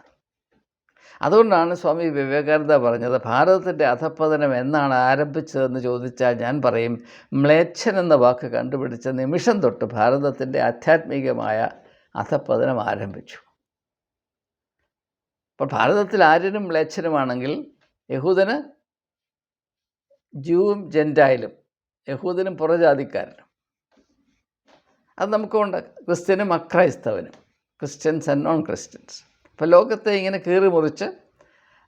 അതുകൊണ്ടാണ് സ്വാമി വിവേകാനന്ദ പറഞ്ഞത്, ഭാരതത്തിൻ്റെ അധപ്പതനം എന്നാണ് ആരംഭിച്ചതെന്ന് ചോദിച്ചാൽ ഞാൻ പറയും, മ്ലേച്ഛൻ എന്ന വാക്ക് കണ്ടുപിടിച്ച നിമിഷം തൊട്ട് ഭാരതത്തിൻ്റെ ആധ്യാത്മികമായ അധപ്പതനം ആരംഭിച്ചു. അപ്പോൾ ഭാരതത്തിൽ ആര്യനും മ്ലേച്ഛനുമാണെങ്കിൽ യഹൂദന് ജൂവും ജെൻറ്റായിലും, യഹൂദനും പുറജാതിക്കാരനും. അത് നമുക്കുണ്ട്. ക്രിസ്ത്യനും അക്രൈസ്തവനും, ക്രിസ്ത്യൻസ് ആൻഡ് നോൺ ക്രിസ്ത്യൻസ്. അപ്പോൾ ലോകത്തെ ഇങ്ങനെ കീറി മുറിച്ച്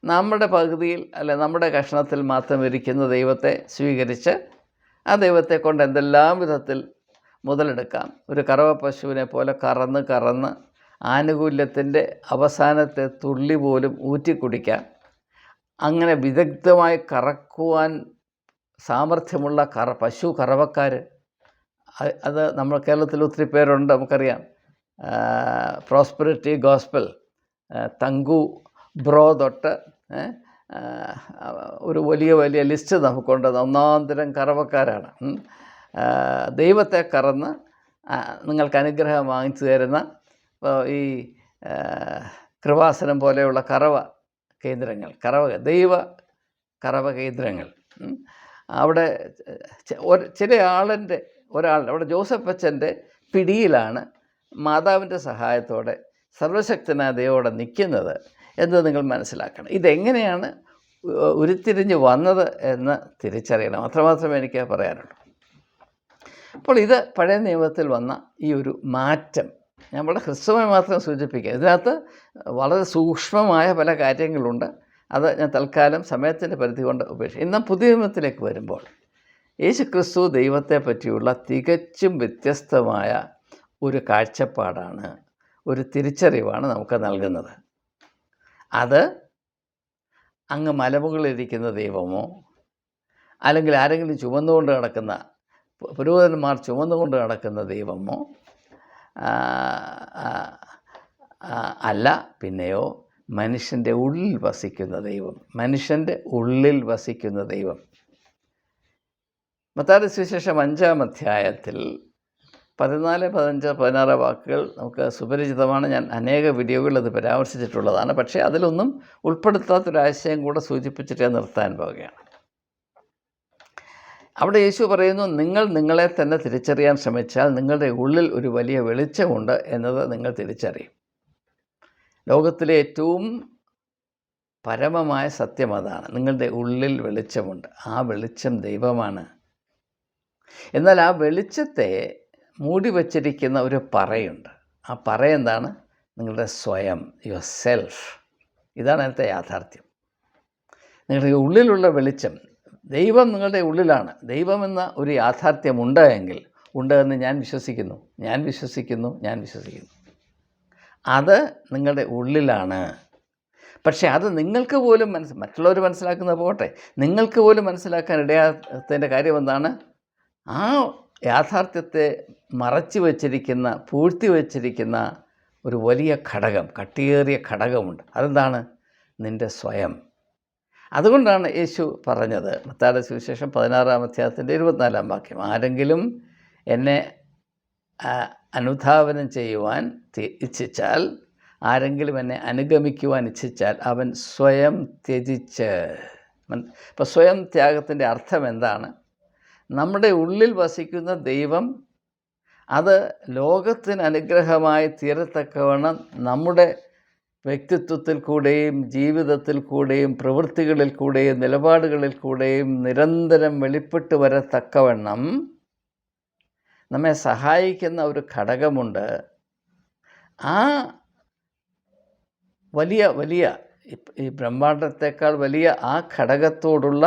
നമ്മുടെ പകുതിയിൽ നമ്മുടെ കഷണത്തിൽ മാത്രം ഇരിക്കുന്ന ദൈവത്തെ സ്വീകരിച്ച് ആ ദൈവത്തെ കൊണ്ട് എന്തെല്ലാം വിധത്തിൽ മുതലെടുക്കാം. ഒരു കറവ പശുവിനെ പോലെ കറന്ന് ആനുകൂല്യത്തിൻ്റെ അവസാനത്തെ തുള്ളി പോലും ഊറ്റിക്കുടിക്കാം. അങ്ങനെ വിദഗ്ധമായി കറക്കുവാൻ സാമർഥ്യമുള്ള പശു കറവക്കാർ, അത് നമ്മൾ കേരളത്തിൽ ഒത്തിരി പേരുണ്ട്, നമുക്കറിയാം. പ്രോസ്പെരിറ്റി ഗോസ്പൽ, തങ്കു ബ്രോ തൊട്ട് ഒരു വലിയ ലിസ്റ്റ് നമുക്കുണ്ട്. ഒന്നാന്തരം കറവക്കാരാണ്. ദൈവത്തെ കറന്ന് നിങ്ങൾക്ക് അനുഗ്രഹം വാങ്ങിച്ചു തരുന്ന ഈ കൃപാസനം പോലെയുള്ള കറവ കേന്ദ്രങ്ങൾ, ദൈവ കറവ കേന്ദ്രങ്ങൾ. അവിടെ ഒരാൾ അവിടെ ജോസഫ് അച്ഛൻ്റെ പിടിയിലാണ് മാതാവിൻ്റെ സഹായത്തോടെ സർവശക്തനായ ദൈവത്തോടെ നിൽക്കുന്നത് എന്ന് നിങ്ങൾ മനസ്സിലാക്കണം. ഇതെങ്ങനെയാണ് ഉരുത്തിരിഞ്ഞ് വന്നത് എന്ന് തിരിച്ചറിയണം. അത്രമാത്രമേ എനിക്ക് പറയാനുള്ളൂ. അപ്പോൾ ഇത് പഴയ നിയമത്തിൽ വന്ന ഈ ഒരു മാറ്റം ഞാൻ വളരെ ഹ്രസ്വമായി മാത്രം സൂചിപ്പിക്കുക. ഇതിനകത്ത് വളരെ സൂക്ഷ്മമായ പല കാര്യങ്ങളുണ്ട്. അത് ഞാൻ തൽക്കാലം സമയത്തിൻ്റെ പരിധി കൊണ്ട് ഉപേക്ഷിക്കും. ഇന്ന് പുതിയ നിയമത്തിലേക്ക് വരുമ്പോൾ യേശുക്രിസ്തു ദൈവത്തെ പറ്റിയുള്ള തികച്ചും വ്യത്യസ്തമായ ഒരു കാഴ്ചപ്പാടാണ്, ഒരു തിരിച്ചറിവാണ് നമുക്ക് നൽകുന്നത്. അത് അങ്ങ് മലമുകളിലിരിക്കുന്ന ദൈവമോ അല്ലെങ്കിൽ ആരെങ്കിലും ചുമന്നുകൊണ്ട് നടക്കുന്ന പുരോഹിതന്മാർ ചുമന്നുകൊണ്ട് നടക്കുന്ന ദൈവമോ അല്ല, പിന്നെയോ മനുഷ്യൻ്റെ ഉള്ളിൽ വസിക്കുന്ന ദൈവം, മനുഷ്യൻ്റെ ഉള്ളിൽ വസിക്കുന്ന ദൈവം. മത്തായിയുടെ സുവിശേഷം 5-ാം അധ്യായത്തിൽ 14, 15, 16 വാക്കുകൾ നമുക്ക് സുപരിചിതമാണ്. ഞാൻ അനേക വീഡിയോകളിൽ അത് പരാമർശിച്ചിട്ടുള്ളതാണ്. പക്ഷേ അതിലൊന്നും ഉൾപ്പെടുത്താത്തൊരാശയം കൂടെ സൂചിപ്പിച്ചിട്ട് നിർത്താൻ പോവുകയാണ്. അവിടെ യേശു പറയുന്നു, നിങ്ങൾ നിങ്ങളെ തന്നെ തിരിച്ചറിയാൻ ശ്രമിച്ചാൽ നിങ്ങളുടെ ഉള്ളിൽ ഒരു വലിയ വെളിച്ചമുണ്ട് എന്നത് നിങ്ങൾ തിരിച്ചറിയും. ലോകത്തിലെ ഏറ്റവും പരമമായ സത്യം അതാണ്. നിങ്ങളുടെ ഉള്ളിൽ വെളിച്ചമുണ്ട്. ആ വെളിച്ചം ദൈവമാണ്. എന്നാൽ ആ വെളിച്ചത്തെ മൂടി വച്ചിരിക്കുന്ന ഒരു പറയുണ്ട്. ആ പറ എന്താണ്? നിങ്ങളുടെ സ്വയം, യുവർ സെൽഫ്. ഇതാണ് അതിനകത്തെ യാഥാർത്ഥ്യം. നിങ്ങളുടെ ഉള്ളിലുള്ള വെളിച്ചം, ദൈവം നിങ്ങളുടെ ഉള്ളിലാണ്. ദൈവമെന്ന ഒരു യാഥാർത്ഥ്യമുണ്ട് എങ്കിൽ, ഉണ്ട് എന്ന് ഞാൻ വിശ്വസിക്കുന്നു. അത് നിങ്ങളുടെ ഉള്ളിലാണ്. പക്ഷേ അത് നിങ്ങൾക്ക് പോലും മറ്റുള്ളവർ മനസ്സിലാക്കുന്നത് പോട്ടെ, നിങ്ങൾക്ക് പോലും മനസ്സിലാക്കാൻ ഇടയാത്തതിൻ്റെ കാര്യം എന്താണ്? ആ യാഥാർത്ഥ്യത്തെ മറച്ചു വച്ചിരിക്കുന്ന, പൂഴ്ത്തി വച്ചിരിക്കുന്ന ഒരു വലിയ ഘടകം, കട്ടിയേറിയ ഘടകമുണ്ട്. അതെന്താണ്? നിൻ്റെ സ്വയം. അതുകൊണ്ടാണ് യേശു പറഞ്ഞത്, മത്തായിയുടെ സുവിശേഷം 16-ാം അധ്യായത്തിൻ്റെ 24-ാം വാക്യം, ആരെങ്കിലും എന്നെ അനുധാവനം ചെയ്യുവാൻ ഇച്ഛിച്ചാൽ, ആരെങ്കിലും എന്നെ അനുഗമിക്കുവാൻ ഇച്ഛിച്ചാൽ അവൻ സ്വയം ത്യജിച്ച്. ഇപ്പോൾ സ്വയം ത്യാഗത്തിൻ്റെ അർത്ഥം എന്താണ്? നമ്മുടെ ഉള്ളിൽ വസിക്കുന്ന ദൈവം അത് ലോകത്തിന് അനുഗ്രഹമായി തീരത്തക്കവണ്ണം നമ്മുടെ വ്യക്തിത്വത്തിൽ കൂടെയും ജീവിതത്തിൽ കൂടെയും പ്രവൃത്തികളിൽ കൂടെയും നിലപാടുകളിൽ കൂടെയും നിരന്തരം വെളിപ്പെട്ട് വരത്തക്കവണ്ണം നമ്മെ സഹായിക്കുന്ന ഒരു ഘടകമുണ്ട്. ആ വലിയ ഈ ബ്രഹ്മാണ്ടത്തെക്കാൾ വലിയ ആ ഘടകത്തോടുള്ള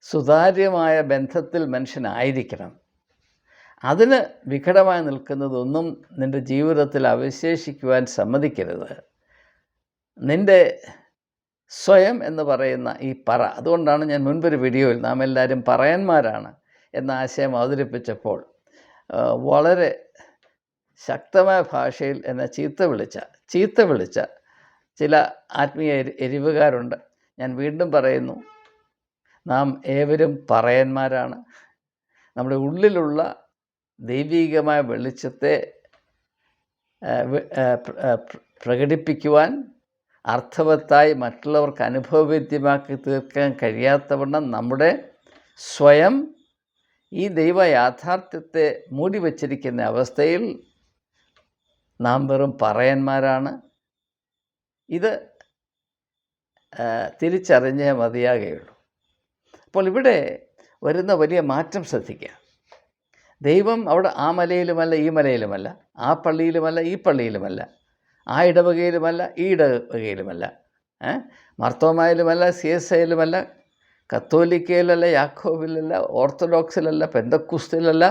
സുതാര്യമായ ബന്ധത്തിൽ മനുഷ്യനായിരിക്കണം. അതിന് വിഘടമായി നിൽക്കുന്നതൊന്നും നിൻ്റെ ജീവിതത്തിൽ അവശേഷിക്കുവാൻ സമ്മതിക്കരുത്. നിൻ്റെ സ്വയം എന്ന് പറയുന്ന ഈ പറ, അതുകൊണ്ടാണ് ഞാൻ മുൻപൊരു വീഡിയോയിൽ നാം എല്ലാവരും പറയന്മാരാണ് എന്ന ആശയം അവതരിപ്പിച്ചപ്പോൾ വളരെ ശക്തമായ ഭാഷയിൽ എന്നെ ചീത്ത വിളിച്ച ചില ആത്മീയ എരിവുകാരുണ്ട്. ഞാൻ വീണ്ടും പറയുന്നു, നാം ഏവരും പറയന്മാരാണ്. നമ്മുടെ ഉള്ളിലുള്ള ദൈവീകമായ വെളിച്ചത്തെ പ്രകടിപ്പിക്കുവാൻ, അർത്ഥവത്തായി മറ്റുള്ളവർക്ക് അനുഭവവേദ്യമാക്കി തീർക്കാൻ കഴിയാത്തവണ്ണം നമ്മുടെ സ്വയം ഈ ദൈവ യാഥാർത്ഥ്യത്തെ മൂടി വച്ചിരിക്കുന്ന അവസ്ഥയിൽ നാം വെറും പറയന്മാരാണ്. ഇത് തിരിച്ചറിഞ്ഞേ മതിയാകുകയുള്ളൂ. അപ്പോൾ ഇവിടെ വരുന്ന വലിയ മാറ്റം ശ്രദ്ധിക്കുക. ദൈവം അവിടെ ആ മലയിലുമല്ല ഈ മലയിലുമല്ല, ആ പള്ളിയിലുമല്ല ഈ പള്ളിയിലുമല്ല, ആ ഇടവകയിലുമല്ല ഈ ഇടവകയിലുമല്ല, മർത്തോമായിലുമല്ല, CSIയിലുമല്ല, കത്തോലിക്കയിലല്ല, യാക്കോബിലല്ല, ഓർത്തഡോക്സിലല്ല, പെന്തക്കുസ്തിലല്ല.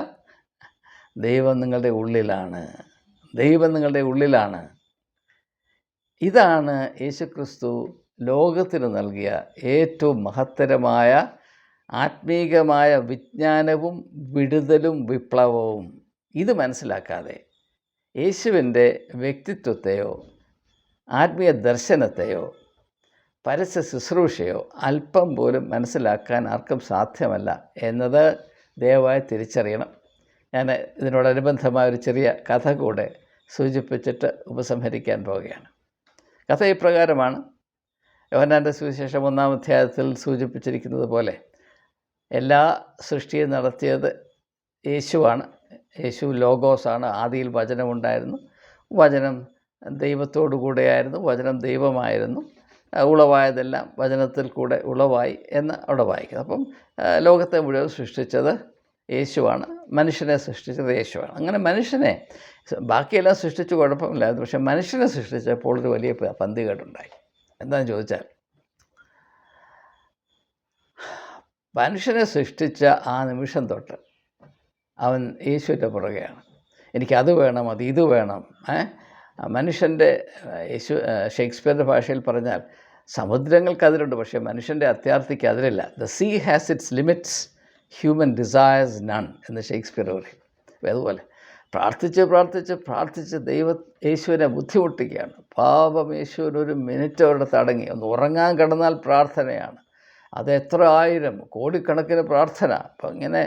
ദൈവം നിങ്ങളുടെ ഉള്ളിലാണ്. ദൈവം നിങ്ങളുടെ ഉള്ളിലാണ്. ഇതാണ് യേശുക്രിസ്തു ലോകത്തിന് നൽകിയ ഏറ്റവും മഹത്തരമായ ആത്മീകമായ വിജ്ഞാനവും വിടുതലും വിപ്ലവവും. ഇത് മനസ്സിലാക്കാതെ യേശുവിൻ്റെ വ്യക്തിത്വത്തെയോ ആത്മീയ ദർശനത്തെയോ പരസ്യ ശുശ്രൂഷയോ അല്പം പോലും മനസ്സിലാക്കാൻ ആർക്കും സാധ്യമല്ല എന്നത് ദയവായി തിരിച്ചറിയണം. ഞാൻ ഇതിനോടനുബന്ധമായ ഒരു ചെറിയ കഥ കൂടെ സൂചിപ്പിച്ചിട്ട് ഉപസംഹരിക്കാൻ പോവുകയാണ്. കഥ ഇപ്രകാരമാണ്. യോഹന്നാൻ്റെ സുവിശേഷം 1-ാം അധ്യായത്തിൽ സൂചിപ്പിച്ചിരിക്കുന്നത് പോലെ എല്ലാ സൃഷ്ടിയും നടത്തിയത് യേശുവാണ്. യേശു ലോഗോസാണ്. ആദിയിൽ വചനമുണ്ടായിരുന്നു, വചനം ദൈവത്തോടു കൂടെയായിരുന്നു, വചനം ദൈവമായിരുന്നു, ഉളവായതെല്ലാം വചനത്തിൽ കൂടെ ഉളവായി എന്ന് അവിടെ വായിക്കുന്നത്. അപ്പം ലോകത്തെ മുഴുവൻ സൃഷ്ടിച്ചത് യേശുവാണ്, മനുഷ്യനെ സൃഷ്ടിച്ചത് യേശുവാണ്. അങ്ങനെ മനുഷ്യനെ ബാക്കിയെല്ലാം സൃഷ്ടിച്ച് കുഴപ്പമില്ലായിരുന്നു. പക്ഷേ മനുഷ്യനെ സൃഷ്ടിച്ചപ്പോൾ ഒരു വലിയ പന്തികേടുണ്ടായി. എന്താണെന്ന് ചോദിച്ചാൽ, മനുഷ്യനെ സൃഷ്ടിച്ച ആ നിമിഷം തൊട്ട് അവൻ യേശുവിൻ്റെ പുറകെയാണ്. എനിക്കത് വേണം, ഇത് വേണം. മനുഷ്യൻ്റെ ഷേക്സ്പിയറിൻ്റെ ഭാഷയിൽ പറഞ്ഞാൽ സമുദ്രങ്ങൾക്ക് അതിരുണ്ട്, പക്ഷേ മനുഷ്യൻ്റെ അത്യാർത്ഥിക്ക് അതിരില്ല. The sea has its limits, human desires none എന്ന് ഷേക്സ്പിയർ പറയും. അതുപോലെ പ്രാർത്ഥിച്ച് യേശുവിനെ ബുദ്ധിമുട്ടിക്കുകയാണ്. പാപം യേശുവിനൊരു മിനിറ്റ് അവരുടെ തടങ്ങി. ഒന്ന് ഉറങ്ങാൻ കിടന്നാൽ പ്രാർത്ഥനയാണ്. അത് എത്ര ആയിരം കോടിക്കണക്കിന് പ്രാർത്ഥന. അപ്പം ഇങ്ങനെ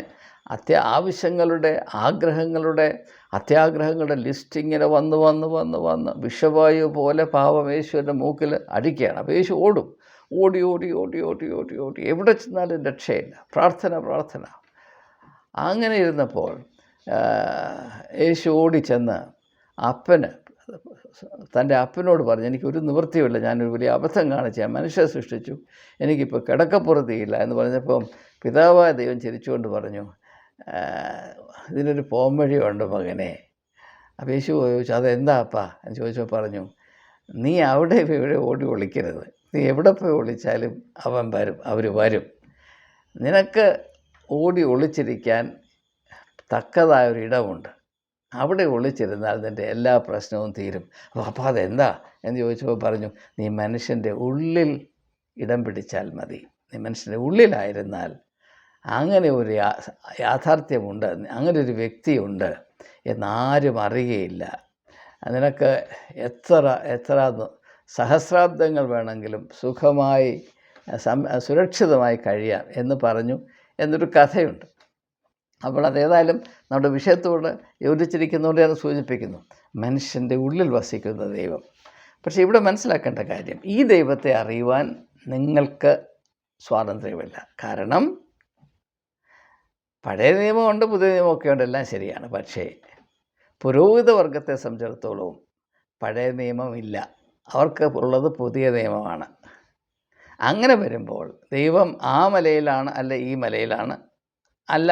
ആവശ്യങ്ങളുടെ അത്യാഗ്രഹങ്ങളുടെ ലിസ്റ്റ് ഇങ്ങനെ വന്ന് വിഷവായു പോലെ പാപം യേശുവിൻ്റെ മൂക്കിൽ അടിക്കുകയാണ്. അപ്പോൾ യേശു ഓടി എവിടെ ചെന്നാലും രക്ഷയില്ല. പ്രാർത്ഥന. അങ്ങനെ ഇരുന്നപ്പോൾ യേശു ഓടിച്ചെന്ന് തൻ്റെ അപ്പനോട് പറഞ്ഞു, എനിക്കൊരു നിവൃത്തിയുമില്ല, ഞാനൊരു വലിയ അബദ്ധം കാണിച്ചു, ഞാൻ മനുഷ്യരെ സൃഷ്ടിച്ചു, എനിക്കിപ്പോൾ കിടക്കപ്പുറത്തിയില്ല എന്ന് പറഞ്ഞപ്പം പിതാവായ ദൈവം ചിരിച്ചുകൊണ്ട് പറഞ്ഞു, ഇതിനൊരു പോംവഴിയുണ്ട് മകനെ. അപ്പോൾ യേശു ചോദിച്ചു, അതെന്താ അപ്പാ എന്ന് ചോദിച്ചപ്പോൾ പറഞ്ഞു, നീ അവിടെ ഇവിടെ ഓടി ഒളിക്കരുത്. നീ എവിടെ പോയി ഒളിച്ചാലും അവർ വരും. നിനക്ക് ഓടി ഒളിച്ചിരിക്കാൻ തക്കതായൊരിടമുണ്ട്. അവിടെ ഒളിച്ചിരുന്നാൽ നിൻ്റെ എല്ലാ പ്രശ്നവും തീരും. അപ്പോൾ അതെന്താ എന്ന് ചോദിച്ചപ്പോൾ പറഞ്ഞു, നീ മനുഷ്യൻ്റെ ഉള്ളിൽ ഇടം പിടിച്ചാൽ മതി. നീ മനുഷ്യൻ്റെ ഉള്ളിലായിരുന്നാൽ അങ്ങനെ ഒരു യാഥാർത്ഥ്യമുണ്ട്, അങ്ങനെ ഒരു വ്യക്തിയുണ്ട് എന്നാരും അറിയുകയില്ല. നിനക്ക് എത്ര സഹസ്രാബ്ദങ്ങൾ വേണമെങ്കിലും സുഖമായി സുരക്ഷിതമായി കഴിയാം എന്ന് പറഞ്ഞു എന്നൊരു കഥയുണ്ട്. അപ്പോൾ അതേതായാലും നമ്മുടെ വിഷയത്തോട് യോജിച്ചിരിക്കുന്നതുകൊണ്ട് ഞാൻ സൂചിപ്പിക്കുന്നു, മനുഷ്യൻ്റെ ഉള്ളിൽ വസിക്കുന്ന ദൈവം. പക്ഷേ ഇവിടെ മനസ്സിലാക്കേണ്ട കാര്യം, ഈ ദൈവത്തെ അറിയുവാൻ നിങ്ങൾക്ക് സ്വാതന്ത്ര്യമില്ല. കാരണം പഴയ നിയമമുണ്ട്, പുതിയ നിയമമൊക്കെ ഉണ്ട്, എല്ലാം ശരിയാണ്. പക്ഷേ പുരോഹിത വർഗത്തെ സംബന്ധിച്ചിടത്തോളം പഴയ നിയമമില്ല, അവർക്ക് ഉള്ളത് പുതിയ നിയമമാണ്. അങ്ങനെ വരുമ്പോൾ ദൈവം ആ മലയിലാണ്, അല്ല ഈ മലയിലാണ്, അല്ല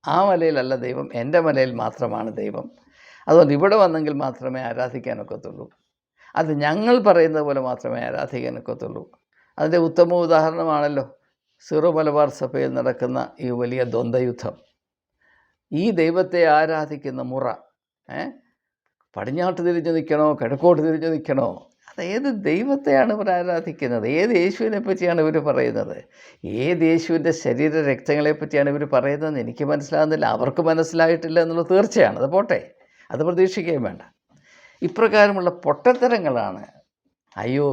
ആ മലയിലല്ല ദൈവം, എൻ്റെ മലയിൽ മാത്രമാണ് ദൈവം. അതുകൊണ്ട് ഇവിടെ വന്നെങ്കിൽ മാത്രമേ ആരാധിക്കാനൊക്കത്തുള്ളൂ, അത് ഞങ്ങൾ പറയുന്നത് പോലെ മാത്രമേ ആരാധിക്കാനൊക്കത്തുള്ളൂ. അതിൻ്റെ ഉത്തമ ഉദാഹരണമാണല്ലോ സിറോ മലബാർ സഭയിൽ നടക്കുന്ന ഈ വലിയ ദ്വന്ദ്വയുദ്ധം. ഈ ദൈവത്തെ ആരാധിക്കുന്ന മുറ, പടിഞ്ഞാട്ട് തിരിഞ്ഞു നിൽക്കണോ കിഴക്കോട്ട് തിരിഞ്ഞു നിൽക്കണോ, അത് ഏത് ദൈവത്തെയാണ് ഇവർ ആരാധിക്കുന്നത്? ഏത് യേശുവിനെ പറ്റിയാണ് ഇവർ പറയുന്നത്? ഏത് യേശുവിൻ്റെ ശരീര രക്തങ്ങളെ പറ്റിയാണ് ഇവർ പറയുന്നതെന്ന് എനിക്ക് മനസ്സിലാകുന്നില്ല, അവർക്ക് മനസ്സിലായിട്ടില്ല എന്നുള്ളത് തീർച്ചയാണ്. അത് പോട്ടെ, അത് പ്രതീക്ഷിക്കുകയും വേണ്ട. ഇപ്രകാരമുള്ള പൊട്ടത്തരങ്ങളാണ്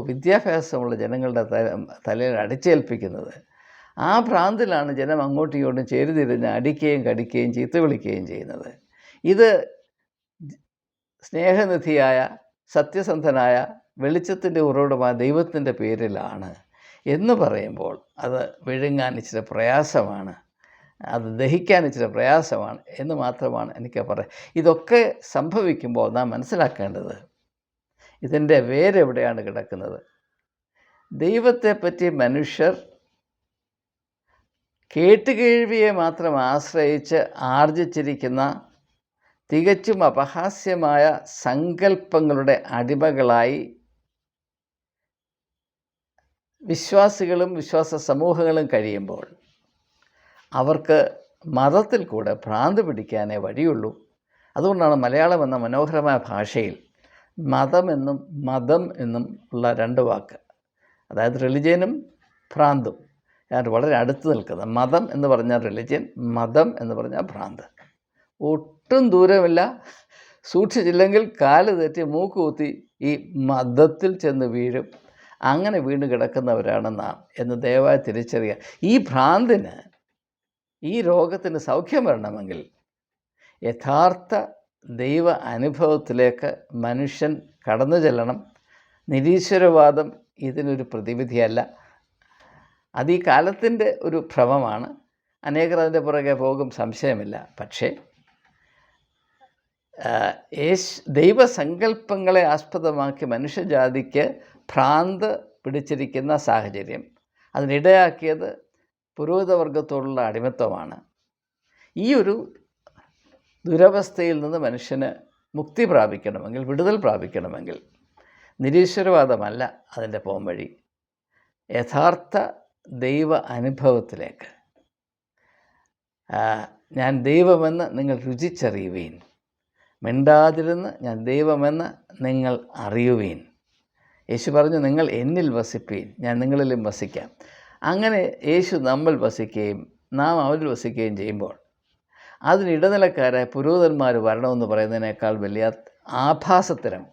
വിദ്യാഭ്യാസമുള്ള ജനങ്ങളുടെ തലയിൽ അടിച്ചേൽപ്പിക്കുന്നത്. ആ ഭ്രാന്തിലാണ് ജനം അങ്ങോട്ടും ഇങ്ങോട്ടും ചേരിതിരിഞ്ഞ് അടിക്കുകയും കടിക്കുകയും ചീത്ത വിളിക്കുകയും ചെയ്യുന്നത്. ഇത് സ്നേഹനിധിയായ സത്യസന്ധനായ വെളിച്ചത്തിൻ്റെ ഉറവിടമായ ദൈവത്തിൻ്റെ പേരിലാണ് എന്ന് പറയുമ്പോൾ അത് വിഴുങ്ങാൻ ഇച്ചിരി പ്രയാസമാണ്, അത് ദഹിക്കാൻ ഇച്ചിരി പ്രയാസമാണ് എന്ന് മാത്രമാണ് എനിക്ക് പറയാം. ഇതൊക്കെ സംഭവിക്കുമ്പോൾ നാം മനസ്സിലാക്കേണ്ടത് ഇതിൻ്റെ വേരെവിടെയാണ് കിടക്കുന്നത്. ദൈവത്തെപ്പറ്റി മനുഷ്യർ കേട്ടുകേഴ്വിയെ മാത്രം ആശ്രയിച്ച് ആർജിച്ചിരിക്കുന്ന തികച്ചും അപഹാസ്യമായ സങ്കല്പങ്ങളുടെ അടിമകളായി വിശ്വാസികളും വിശ്വാസ സമൂഹങ്ങളും കഴിയുമ്പോൾ അവർക്ക് മതത്തിൽ കൂടെ ഭ്രാന്ത് പിടിക്കാനേ വഴിയുള്ളൂ. അതുകൊണ്ടാണ് മലയാളം എന്ന മനോഹരമായ ഭാഷയിൽ മതമെന്നും മതം എന്നും ഉള്ള രണ്ട് വാക്ക്, അതായത് റിലിജിയനും ഭ്രാന്തും ഞാൻ വളരെ അടുത്ത് നിൽക്കുന്നത്. മതം എന്ന് പറഞ്ഞാൽ റിലിജിയൻ, മതം എന്ന് പറഞ്ഞാൽ ഭ്രാന്ത്. ഒട്ടും ദൂരമില്ല. സൂക്ഷിച്ചില്ലെങ്കിൽ കാല് തെറ്റി മൂക്ക് കുത്തി ഈ മതത്തിൽ ചെന്ന് വീഴും. അങ്ങനെ വീണ് കിടക്കുന്നവരാണ് നാം എന്ന് ദയവായി തിരിച്ചറിയുക. ഈ ഭ്രാന്തിന്, ഈ രോഗത്തിന് സൗഖ്യം വരണമെങ്കിൽ യഥാർത്ഥ ദൈവ അനുഭവത്തിലേക്ക് മനുഷ്യൻ കടന്നു ചെല്ലണം. നിരീശ്വരവാദം ഇതിനൊരു പ്രതിവിധിയല്ല. അത് ഈ കാലത്തിൻ്റെ ഒരു ഭ്രമമാണ്. അനേകർ അതിൻ്റെ പുറകെ പോകും, സംശയമില്ല. പക്ഷേ ദൈവസങ്കല്പങ്ങളെ ആസ്പദമാക്കി മനുഷ്യജാതിക്ക് ഭ്രാന്ത് പിടിച്ചിരിക്കുന്ന സാഹചര്യം, അതിനിടയാക്കിയത് പുരോഹിതവർഗത്തോടുള്ള അടിമത്വമാണ്. ഈ ഒരു ദുരവസ്ഥയിൽ നിന്ന് മനുഷ്യന് മുക്തി പ്രാപിക്കണമെങ്കിൽ, വിടുതൽ പ്രാപിക്കണമെങ്കിൽ നിരീശ്വരവാദമല്ല അതിൻ്റെ പോംവഴി. യഥാർത്ഥ ദൈവ അനുഭവത്തിലേക്ക്, ഞാൻ ദൈവമെന്ന് നിങ്ങൾ രുചിച്ചറിയുവീൻ, മിണ്ടാതിരുന്ന് ഞാൻ ദൈവമെന്ന് നിങ്ങൾ അറിയുവീൻ. യേശു പറഞ്ഞു, നിങ്ങൾ എന്നിൽ വസിപ്പീൻ, ഞാൻ നിങ്ങളിലും വസിക്കാം. അങ്ങനെ യേശു നമ്മൾ വസിക്കുകയും നാം അവരിൽ വസിക്കുകയും ചെയ്യുമ്പോൾ അതിനിടനിലക്കാരായ പുരോഹിതന്മാർ വരണമെന്ന് പറയുന്നതിനേക്കാൾ വലിയ ആഭാസത്തരം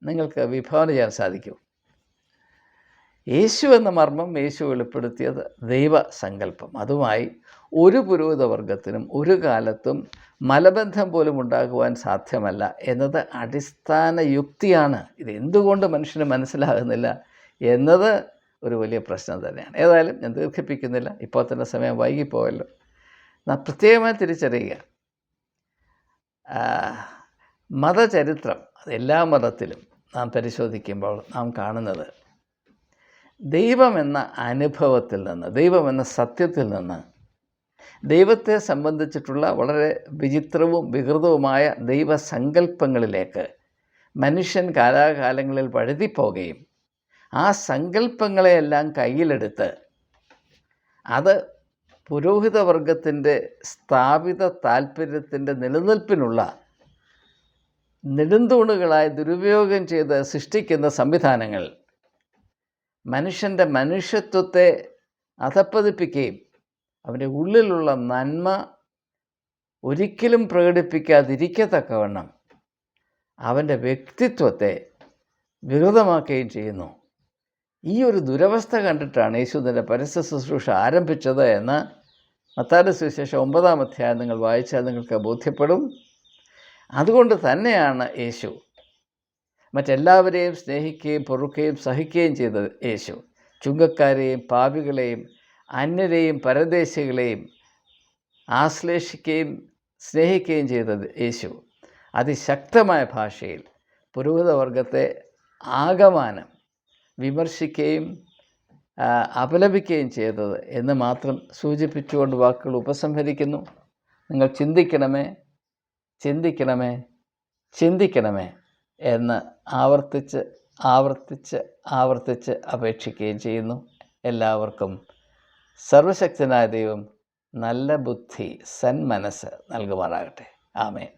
നിങ്ങൾക്ക് വിഭാവന ചെയ്യാൻ സാധിക്കും. യേശു എന്ന മർമ്മം യേശു വെളിപ്പെടുത്തിയത് ദൈവസങ്കല്പം. അതുമായി ഒരു പുരോഹിതവർഗത്തിനും ഒരു കാലത്തും മലബന്ധം പോലും ഉണ്ടാകുവാൻ സാധ്യമല്ല എന്നത് അടിസ്ഥാന യുക്തിയാണ്. ഇത് എന്തുകൊണ്ട് മനുഷ്യന് മനസ്സിലാകുന്നില്ല എന്നത് ഒരു വലിയ പ്രശ്നം തന്നെയാണ്. ഏതായാലും ഞാൻ ദീർഘിപ്പിക്കുന്നില്ല, ഇപ്പോൾ തന്നെ സമയം വൈകിപ്പോയല്ലോ. നാം പ്രത്യേകമായി തിരിച്ചറിയുക, മതചരിത്രം എല്ലാ മതത്തിലും നാം പരിശോധിക്കുമ്പോൾ നാം കാണുന്നത് ദൈവമെന്ന അനുഭവത്തിൽ നിന്ന്, ദൈവമെന്ന സത്യത്തിൽ നിന്ന് ദൈവത്തെ സംബന്ധിച്ചിട്ടുള്ള വളരെ വിചിത്രവും വികൃതവുമായ ദൈവസങ്കല്പങ്ങളിലേക്ക് മനുഷ്യൻ കാലാകാലങ്ങളിൽ വഴുതിപ്പോകുകയും ആ സങ്കല്പങ്ങളെയെല്ലാം കയ്യിലെടുത്ത് അത് പുരോഹിതവർഗത്തിൻ്റെ സ്ഥാപിത താൽപ്പര്യത്തിൻ്റെ നിലനിൽപ്പിനുള്ള നെടുന്തൂണുകളായി ദുരുപയോഗം ചെയ്ത് സൃഷ്ടിക്കുന്ന സംവിധാനങ്ങൾ മനുഷ്യൻ്റെ മനുഷ്യത്വത്തെ അധപ്പതിപ്പിക്കുകയും അവൻ്റെ ഉള്ളിലുള്ള നന്മ ഒരിക്കലും പ്രകടിപ്പിക്കാതിരിക്കത്തക്കവണ്ണം അവൻ്റെ വ്യക്തിത്വത്തെ വികൃതമാക്കുകയും ചെയ്യുന്നു. ഈ ഒരു ദുരവസ്ഥ കണ്ടിട്ടാണ് യേശു തൻ്റെ പരസ്യ ശുശ്രൂഷ ആരംഭിച്ചത് എന്ന് മത്തായിയുടെ സുവിശേഷം 9-ാം അധ്യായം നിങ്ങൾ വായിച്ചാൽ നിങ്ങൾക്ക് ബോധ്യപ്പെടും. അതുകൊണ്ട് തന്നെയാണ് യേശു മറ്റെല്ലാവരെയും സ്നേഹിക്കുകയും പൊറുക്കുകയും സഹിക്കുകയും ചെയ്തത്. യേശു ചുങ്കക്കാരെയും പാപികളെയും അന്യരെയും പരദേശികളെയും ആശ്ലേഷിക്കുകയും സ്നേഹിക്കുകയും ചെയ്തത് യേശു അതിശക്തമായ ഭാഷയിൽ പുരോഹിതവർഗത്തെ ആകമാനം വിമർശിക്കുകയും അപലപിക്കുകയും ചെയ്തത് എന്ന് മാത്രം സൂചിപ്പിച്ചുകൊണ്ട് വാക്കുകൾ ഉപസംഹരിക്കുന്നു. നിങ്ങൾ ചിന്തിക്കണമേ, ചിന്തിക്കണമേ, ചിന്തിക്കണമേ എന്ന് ആവർത്തിച്ച് ആവർത്തിച്ച് ആവർത്തിച്ച് അപേക്ഷിക്കുകയും ചെയ്യുന്നു. എല്ലാവർക്കും സർവശക്തനായ ദൈവം നല്ല ബുദ്ധി, സന്മനസ്സ് നൽകുമാറാകട്ടെ. ആമേൻ.